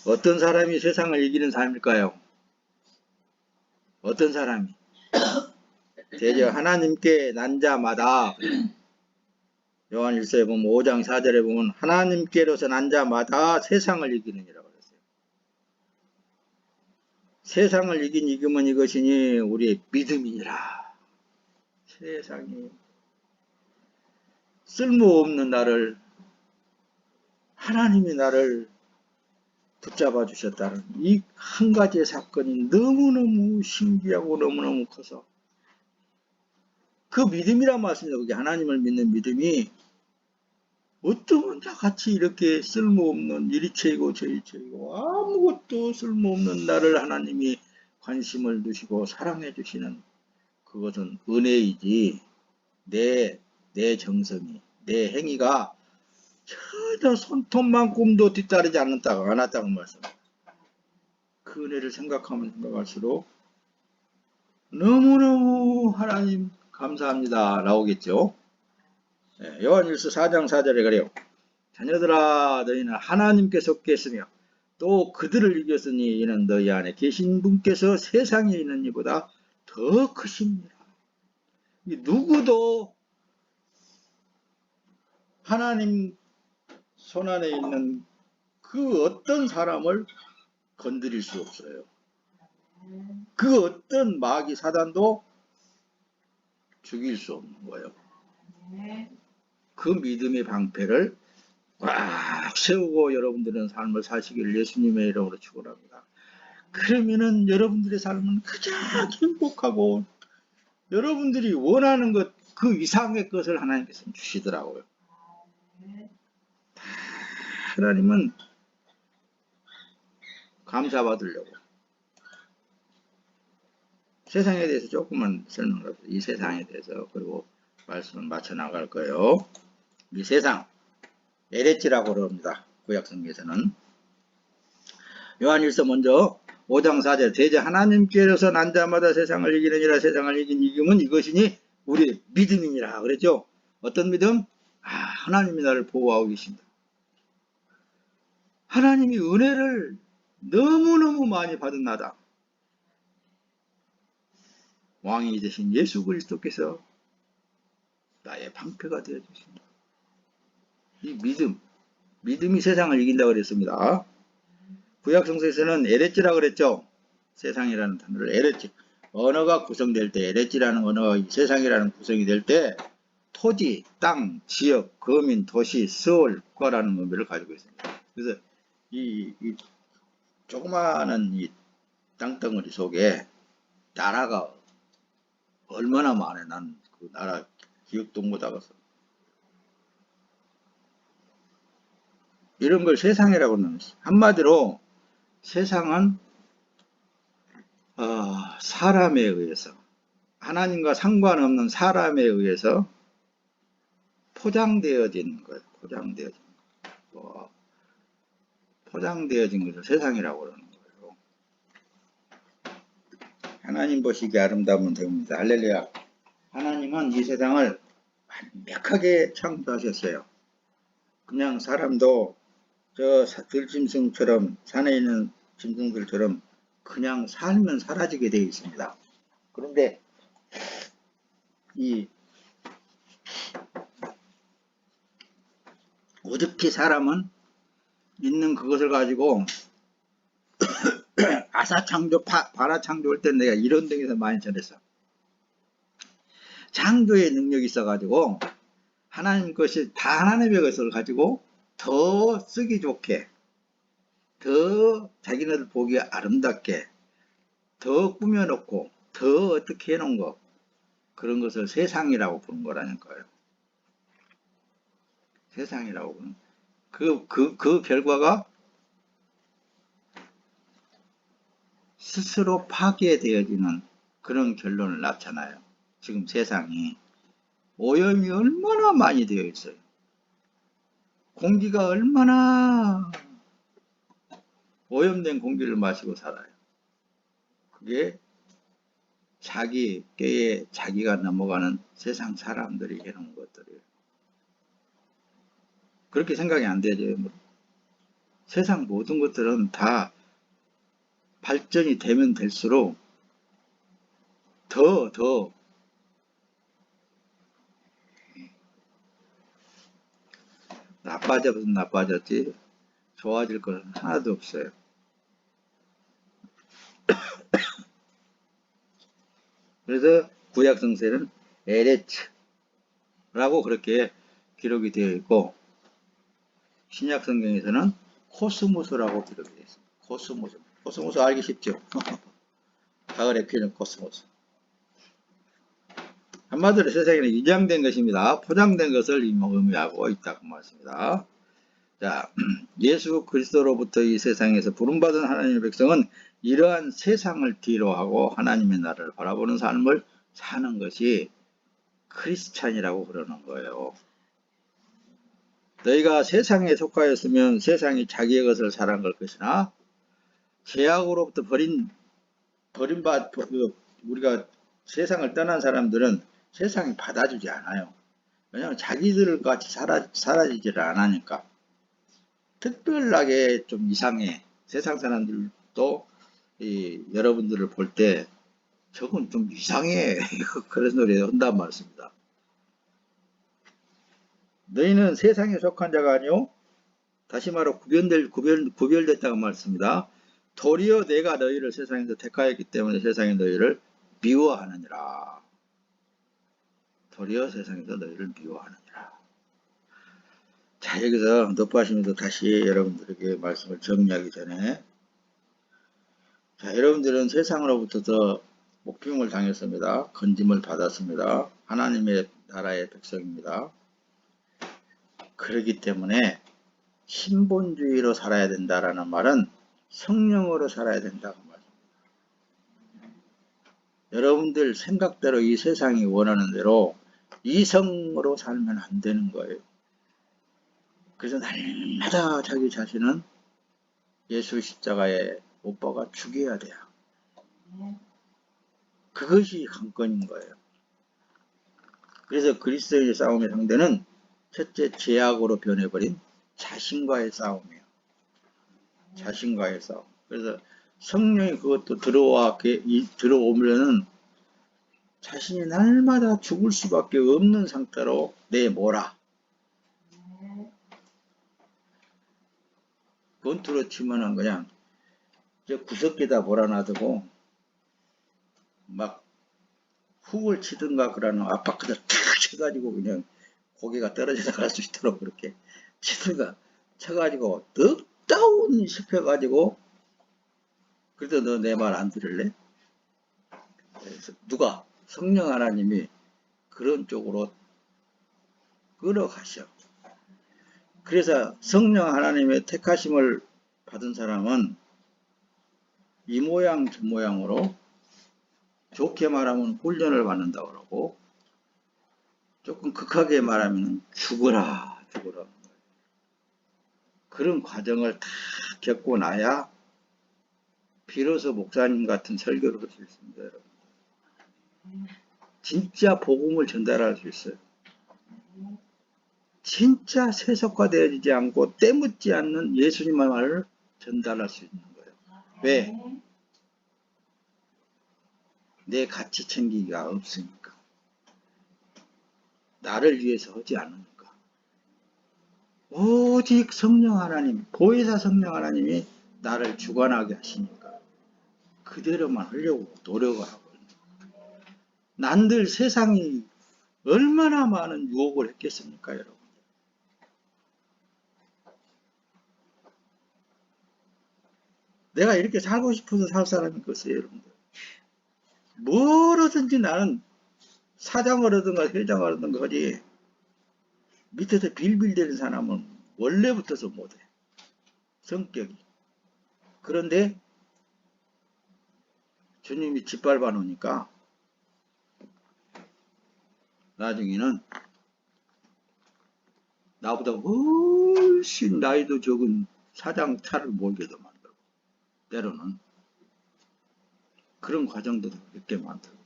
어떤 사람이 세상을 이기는 사람일까요? 어떤 사람이? 대저 하나님께 난 자마다, 요한 1서에 보면 5장 4절에 보면 하나님께로서 난 자마다 세상을 이기느니라고 그랬어요. 세상을 이김은 이것이니 우리의 믿음이니라. 세상이 쓸모없는 나를 하나님이 나를 붙잡아 주셨다는 이 한 가지의 사건이 너무너무 신기하고 너무너무 커서 그 믿음이란 말씀이죠. 그게 하나님을 믿는 믿음이 어쩌면 다 같이 이렇게 쓸모없는 이리체이고 저리체이고 아무것도 쓸모없는 나를 하나님이 관심을 두시고 사랑해 주시는 그것은 은혜이지 내 정성이 내 행위가 전혀 손톱만큼도 뒤따르지 않았다는 말씀입니다. 그 은혜를 생각하면 생각할수록 너무너무 하나님 감사합니다 나오겠죠. 네, 요한일서 4장 4절에 그래요. 자녀들아 너희는 하나님께 속해 있으며 또 그들을 이겼으니 이는 너희 안에 계신 분께서 세상에 있는 이보다 더 크십니다. 누구도 하나님 손안에 있는 그 어떤 사람을 건드릴 수 없어요. 그 어떤 마귀 사단도 죽일 수 없는 거예요. 그 믿음의 방패를 꽉 세우고 여러분들은 삶을 사시기를 예수님의 이름으로 축원합니다. 그러면은 여러분들의 삶은 가장 행복하고 여러분들이 원하는 것 그 이상의 것을 하나님께서 주시더라고요. 하나님은 감사받으려고 세상에 대해서 조금만 설명을 해보세요. 이 세상에 대해서 그리고 말씀을 마쳐 나갈 거예요. 이 세상 에레치라고 그럽니다. 구약성경에서는 요한일서 먼저 5장 4절 대저 하나님께로서 난 자마다 세상을 이기느니라. 세상을 이긴 이김은 이것이니 우리 믿음이니라 그랬죠. 어떤 믿음? 하나님이 나를 보호하고 계신다. 하나님이 은혜를 너무너무 많이 받은 나다. 왕이 되신 예수 그리스도께서 나의 방패가 되어 주신다. 이 믿음이 세상을 이긴다고 그랬습니다. 구약성서에서는 에레찌라고 그랬죠. 세상이라는 단어를 에레찌. 언어가 구성될 때 에레찌라는 언어가 세상이라는 구성이 될 때 토지, 땅, 지역, 거민, 도시, 서울, 국가라는 의미를 가지고 있습니다. 그래서 이 조그마한 이 땅덩어리 속에 나라가 얼마나 많아. 난 그 나라 기억도 못하겠어. 이런 걸 세상이라고 하는 한마디로 세상은 사람에 의해서 하나님과 상관없는 사람에 의해서 포장되어진 거예요. 포장되어진 것을 세상이라고 그러는 거예요. 하나님 보시기에 아름다우면 됩니다. 할렐루야. 하나님은 이 세상을 완벽하게 창조하셨어요. 그냥 사람도 저 들짐승처럼 산에 있는 짐승들처럼 그냥 살면 사라지게 되어 있습니다. 그런데 이 어떻게 사람은 있는 그것을 가지고 아사창조, 발화창조할 때 내가 이런 등에서 많이 전했어. 창조의 능력이 있어가지고 하나님 것이 다 하나님의 것을 가지고 더 쓰기 좋게, 더 자기네들 보기에 아름답게, 더 꾸며놓고, 더 어떻게 해놓은 거, 그런 것을 세상이라고 부른 거라는 거예요. 세상이라고 부르는 그 결과가 스스로 파괴되어지는 그런 결론을 낳잖아요. 지금 세상이 오염이 얼마나 많이 되어 있어요. 공기가 얼마나 오염된 공기를 마시고 살아요. 그게 자기 꾀에 자기가 넘어가는 세상 사람들이 해놓은 것들이에요. 그렇게 생각이 안 되죠. 세상 모든 것들은 다 발전이 되면 될수록 더 나빠졌지 좋아질 것은 하나도 없어요. 그래서 구약 성서에는 에레츠라고 그렇게 기록이 되어 있고 신약 성경에서는 코스모스라고 기록이 되어 있습니다. 코스모스 알기 쉽죠? 가을에 피는 코스모스. 한마디로 세상에는 위장된 것입니다. 포장된 것을 의미하고 있다고 말씀입니다. 자, 예수 그리스도로부터 이 세상에서 부름받은 하나님의 백성은 이러한 세상을 뒤로하고 하나님의 나라를 바라보는 삶을 사는 것이 크리스찬이라고 그러는 거예요. 너희가 세상에 속하였으면 세상이 자기의 것을 사랑할 것이나 죄악으로부터 우리가 세상을 떠난 사람들은 세상이 받아주지 않아요. 왜냐하면 자기들 같이 사라지지를 않으니까. 특별하게 좀 이상해. 세상 사람들도 여러분들을 볼 때 저건 좀 이상해. 그런 소리 한단 말씀입니다. 너희는 세상에 속한 자가 아니요 다시 말해 구별됐다고 말씀입니다. 도리어 내가 너희를 세상에서 택하였기 때문에 세상이 너희를 미워하느니라. 도리어 세상에서 너희를 미워하느니라. 자, 여기서 덧붙이면서 다시 여러분들에게 말씀을 정리하기 전에, 자, 여러분들은 세상으로부터 더 목숨을 당했습니다. 건짐을 받았습니다. 하나님의 나라의 백성입니다. 그렇기 때문에 신본주의로 살아야 된다라는 말은 성령으로 살아야 된다고 말합니다. 여러분들 생각대로 이 세상이 원하는 대로 이성으로 살면 안 되는 거예요. 그래서 날마다 자기 자신은 예수 십자가에 못 박아 죽여야 돼요. 그것이 관건인 거예요. 그래서 그리스도의 싸움의 상대는 첫째 죄악으로 변해버린 자신과의 싸움이에요. 자신과의 싸움. 그래서 성령이 그것도 들어오면은 자신이 날마다 죽을 수밖에 없는 상태로 내몰아. 권투로 치면은 그냥 저 구석에다 몰아놔두고 막 훅을 치든가 그러는 압박하다 탁 쳐가지고 그냥 고개가 떨어져 나갈 수 있도록 그렇게 치든가 쳐가지고 넉다운 시켜가지고 그래도 너 내 말 안 들을래? 그래서 누가? 성령 하나님이 그런 쪽으로 끌어가셔. 그래서 성령 하나님의 택하심을 받은 사람은 이 모양 저 모양으로 좋게 말하면 훈련을 받는다고 그러고 조금 극하게 말하면 죽어라. 그런 과정을 다 겪고 나야 비로소 목사님 같은 설교를 할 수 있습니다. 여러분. 진짜 복음을 전달할 수 있어요. 진짜 세속화되어지지 않고 때묻지 않는 예수님의 말을 전달할 수 있는 거예요. 왜? 내 가치 챙기기가 없으니까. 나를 위해서 하지 않으니까. 오직 성령 하나님, 보혜사 성령 하나님이 나를 주관하게 하시니까 그대로만 하려고 노력을 하고 있는 거예요. 난들 세상이 얼마나 많은 유혹을 했겠습니까, 여러분? 내가 이렇게 살고 싶어서 살 사람이 있겠어요, 여러분들. 뭐로든지 나는 사장을 하든가 회장을 하든가 하지, 밑에서 빌빌대는 사람은 원래부터서 못해. 성격이. 그런데 주님이 짓밟아 놓으니까 나중에는 나보다 훨씬 나이도 적은 사장 차를 몰게도 만들고, 때로는 그런 과정도 있게 만들고,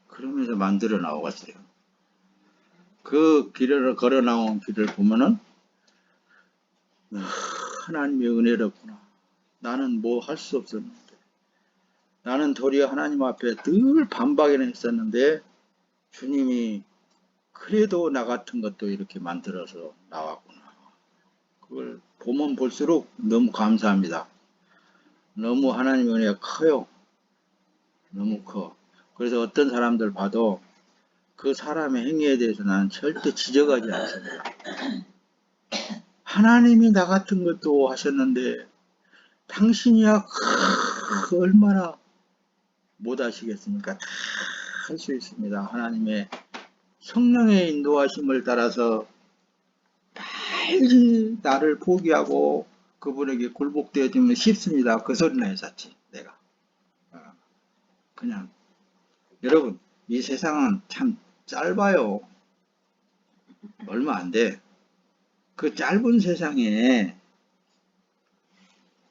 그러면서 만들어 나오겠어요. 그 길을 걸어 나온 길을 보면은 하나님의 은혜였구나. 나는 뭐 할 수 없었는데, 나는 도리어 하나님 앞에 늘 반박이나 했었는데 주님이 그래도 나 같은 것도 이렇게 만들어서 나왔구나. 그걸 보면 볼수록 너무 감사합니다. 너무 하나님의 은혜가 커요. 너무 커. 그래서 어떤 사람들 봐도 그 사람의 행위에 대해서 나는 절대 지적하지 않습니다. 하나님이 나 같은 것도 하셨는데 당신이야 얼마나 못하시겠습니까? 다 할 수 있습니다. 하나님의 성령의 인도하심을 따라서 빨리 나를 포기하고 그분에게 굴복되어지면 쉽습니다. 그 소리나 했었지 내가. 그냥 여러분, 이 세상은 참 짧아요. 얼마 안 돼. 그 짧은 세상에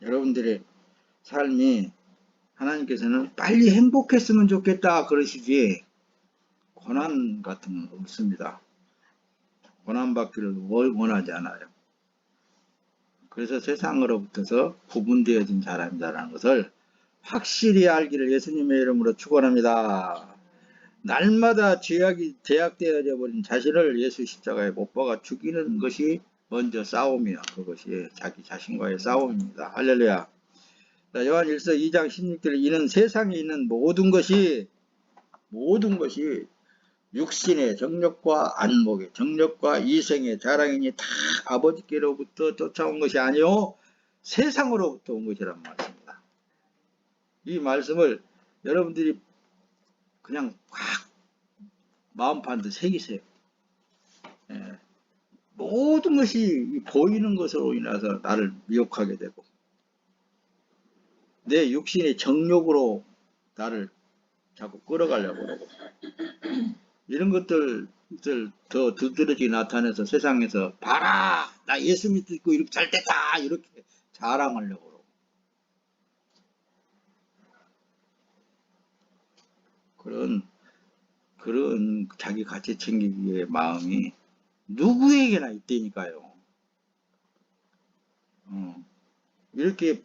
여러분들의 삶이 하나님께서는 빨리 행복했으면 좋겠다 그러시지 고난 같은 건 없습니다. 고난받기를 원하지 않아요. 그래서 세상으로부터서 구분되어진 사람이다라는 것을 확실히 알기를 예수님의 이름으로 축원합니다. 날마다 죄악이 제약되어져 버린 자신을 예수 십자가에 못 박아 죽이는 것이 먼저 싸움이야. 그것이 자기 자신과의 싸움입니다. 할렐루야. 요한 1서 2장 16절 이는 세상에 있는 모든 것이 육신의 정욕과 안목의 정욕과 이생의 자랑이니 다 아버지께로부터 쫓아온 것이 아니요 세상으로부터 온 것이란 말씀입니다. 이 말씀을 여러분들이 그냥 확 마음판도 새기세요. 예. 모든 것이 보이는 것으로 인해서 나를 미혹하게 되고 내 육신의 정욕으로 나를 자꾸 끌어가려고 그러고 이런 것들 더 두드러지게 나타내서 세상에서 봐라 나 예수 믿고 이렇게 잘 됐다 이렇게 자랑하려고 그러고 그런 자기 가치 챙기기의 마음이 누구에게나 있다니까요. 이렇게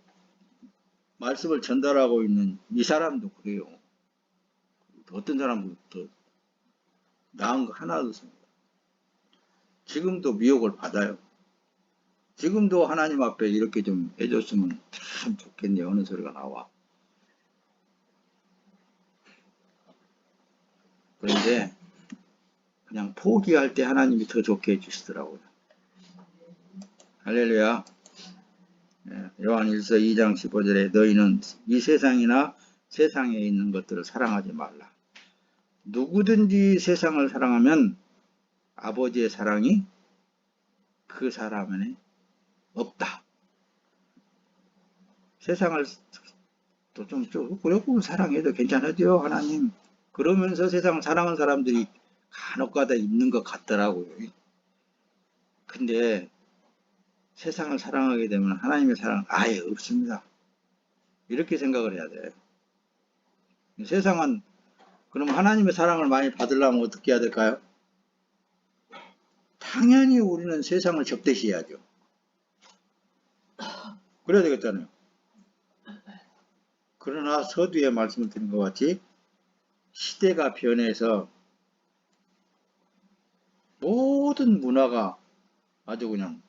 말씀을 전달하고 있는 이 사람도 그래요. 어떤 사람도 더 나은 거 하나도 없습니다. 지금도 미혹을 받아요. 지금도 하나님 앞에 이렇게 좀 해줬으면 참 좋겠네요. 하는 소리가 나와. 그런데 그냥 포기할 때 하나님이 더 좋게 해주시더라고요. 할렐루야. 요한 1서 2장 15절에 너희는 이 세상이나 세상에 있는 것들을 사랑하지 말라. 누구든지 세상을 사랑하면 아버지의 사랑이 그 사람 안에 없다. 세상을 또 좀 조금 사랑해도 괜찮아요 하나님. 그러면서 세상을 사랑하는 사람들이 간혹가다 있는 것 같더라고요. 근데 세상을 사랑하게 되면 하나님의 사랑 아예 없습니다. 이렇게 생각을 해야 돼요. 세상은 그럼 하나님의 사랑을 많이 받으려면 어떻게 해야 될까요? 당연히 우리는 세상을 적대시해야죠. 그래야 되겠잖아요. 그러나 서두에 말씀을 드린 것 같이 시대가 변해서 모든 문화가 아주 그냥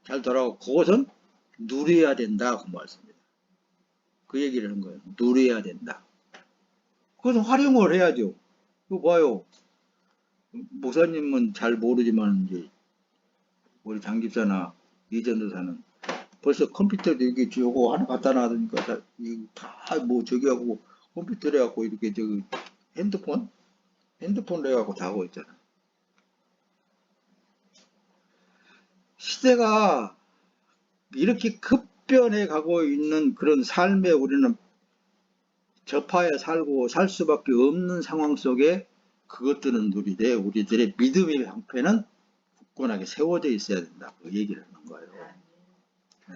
잘 돌아가고 그것은 누려야 된다 그 말씀입니다. 그 얘기를 한 거예요. 누려야 된다. 그것은 활용을 해야죠. 이거 봐요. 목사님은 잘 모르지만 이제 우리 장집사나 이전도사는 벌써 컴퓨터도 이렇게 주고 하나 갖다 놔두니까 다 뭐 저기 하고 컴퓨터를 해갖고 이렇게 저기 핸드폰을 해갖고 다 하고 있잖아. 시대가 이렇게 급변해 가고 있는 그런 삶에 우리는 접하여 살고 살 수밖에 없는 상황 속에 그것들은 누리되 우리들의 믿음의 방패는 굳건하게 세워져 있어야 된다. 그 얘기를 하는 거예요. 네.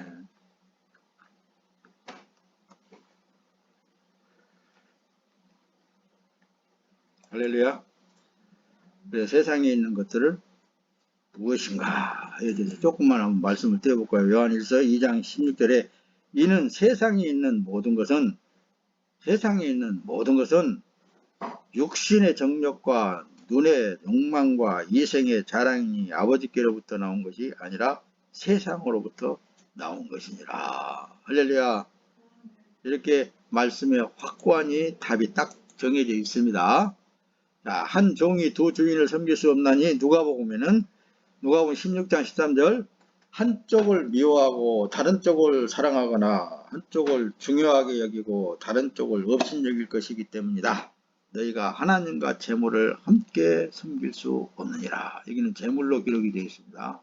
할렐루야. 그래서 세상에 있는 것들을 무엇인가에 대해서 조금만 한번 말씀을 드려볼까요? 요한일서 2장 16절에 이는 세상에 있는 모든 것은 육신의 정욕과 눈의 욕망과 이생의 자랑이 아버지께로부터 나온 것이 아니라 세상으로부터 나온 것이니라. 할렐루야. 이렇게 말씀에 확고하니 답이 딱 정해져 있습니다. 자, 한 종이 두 주인을 섬길 수 없나니 누가복음 16장 13절 한쪽을 미워하고 다른 쪽을 사랑하거나 한쪽을 중요하게 여기고 다른 쪽을 업신여길 것이기 때문이다. 너희가 하나님과 재물을 함께 섬길 수 없느니라. 여기는 재물로 기록이 되어 있습니다.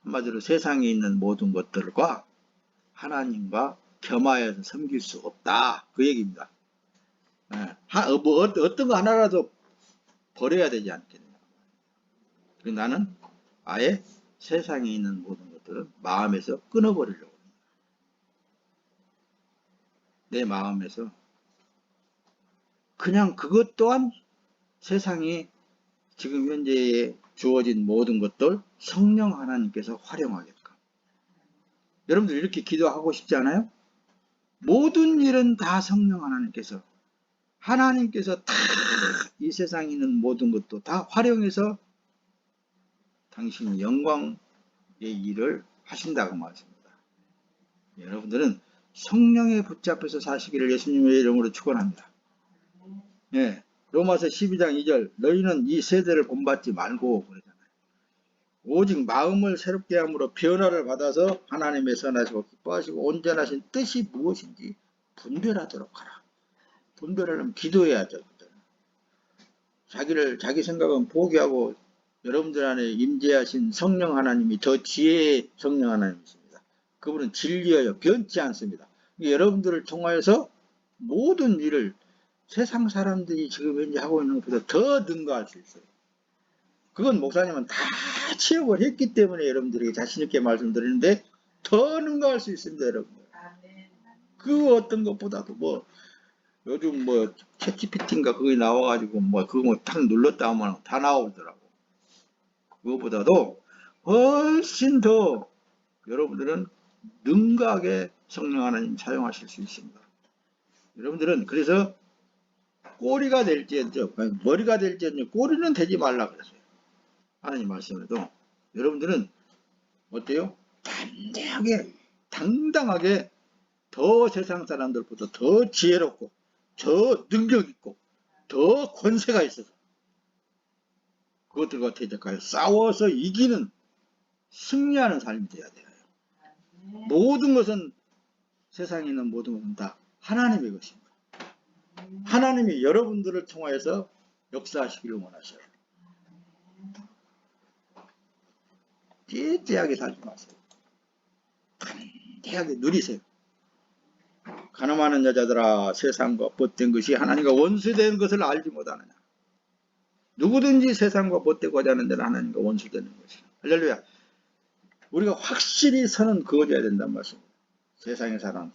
한마디로 세상에 있는 모든 것들과 하나님과 겸하여서 섬길 수 없다. 그 얘기입니다. 어떤 거 하나라도 버려야 되지 않겠느냐. 나는 아예 세상에 있는 모든 것들은 마음에서 끊어버리려고 합니다. 내 마음에서 그냥 그것 또한 세상이 지금 현재에 주어진 모든 것들 성령 하나님께서 활용하게끔. 여러분들 이렇게 기도하고 싶지 않아요? 모든 일은 다 성령 하나님께서 다 이 세상에 있는 모든 것도 다 활용해서 당신이 영광의 일을 하신다고 말씀합니다. 여러분들은 성령에 붙잡혀서 사시기를 예수님의 이름으로 축원합니다. 예, 로마서 12장 2절 너희는 이 세대를 본받지 말고 그러잖아요. 오직 마음을 새롭게 함으로 변화를 받아서 하나님의 선하시고 기뻐하시고 온전하신 뜻이 무엇인지 분별하도록 하라. 분별하려면 기도해야죠. 자기 생각은 포기하고 여러분들 안에 임재하신 성령 하나님이 더 지혜의 성령 하나님이십니다. 그분은 진리여요. 변치 않습니다. 여러분들을 통하여서 모든 일을 세상 사람들이 지금 현재 하고 있는 것보다 더 능가할 수 있어요. 그건 목사님은 다 체험을 했기 때문에 여러분들에게 자신있게 말씀드리는데 더 능가할 수 있습니다. 여러분들. 그 어떤 것보다도 요즘 챗GPT인가 그게 나와가지고 그거 탁 눌렀다 하면 다 나오더라고. 그거보다도 훨씬 더 여러분들은 능가하게 성령 하나님 사용하실 수 있습니다. 여러분들은 그래서 꼬리가 될지언정 머리가 될지언정 꼬리는 되지 말라 그랬어요. 하나님 말씀에도 여러분들은 어때요? 당당하게 더 세상 사람들보다 더 지혜롭고 더 능력있고 더 권세가 있어서 그것들과 대적하여 싸워서 이기는 승리하는 삶이 되어야 돼요. 모든 것은 세상에 있는 모든 것은 다 하나님의 것입니다. 하나님이 여러분들을 통하여서 역사하시기를 원하셔요. 째째하게 살지 마세요. 담대하게 누리세요. 가늠하는 여자들아 세상과 벗된 것이 하나님과 원수되는 것을 알지 못하느냐. 누구든지 세상과 벗되고자 하는 데는 하나님과 원수되는 것이다. 할렐루야. 우리가 확실히 선은 그어져야 된다는 말씀입니다. 세상의 사람,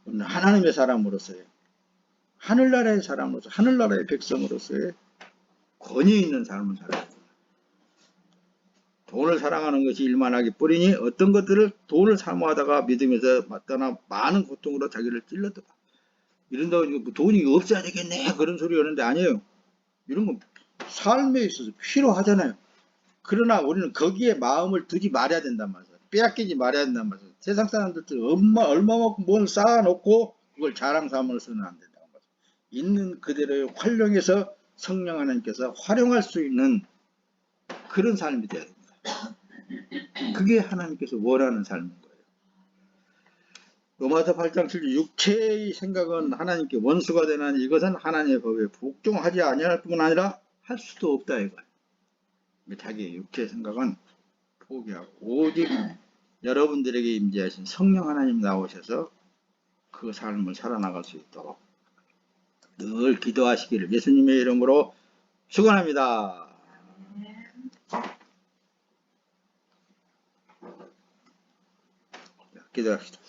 하나님의 사람으로서의 하늘나라의 사람으로서 하늘나라의 백성으로서의 권위 있는 삶을 살아야 됩니다. 돈을 사랑하는 것이 일만하기 뿌리니 어떤 것들을 돈을 사모하다가 믿음에서 떠나 많은 고통으로 자기를 찔렀더라. 이런다고 돈이 없어야 되겠네 그런 소리 하는데 아니에요. 이런 건 삶에 있어서 필요하잖아요. 그러나 우리는 거기에 마음을 두지 말아야 된단 말이에요. 빼앗기지 말아야 된단 말이에요. 세상 사람들도 얼마만큼 뭘 쌓아놓고 그걸 자랑 삼아서는 안 된다는 거죠. 있는 그대로 활용해서 성령 하나님께서 활용할 수 있는 그런 삶이 돼야 됩니다. 그게 하나님께서 원하는 삶인 거예요. 로마서 8장 7절 육체의 생각은 하나님께 원수가 되나니 이것은 하나님의 법에 복종하지 아니할 뿐 아니라 할 수도 없다 이거예요. 자기의 육체의 생각은 포기하고 오직 여러분들에게 임재하신 성령 하나님 나오셔서 그 삶을 살아나갈 수 있도록 늘 기도하시기를 예수님의 이름으로 축원합니다. 기도합시다.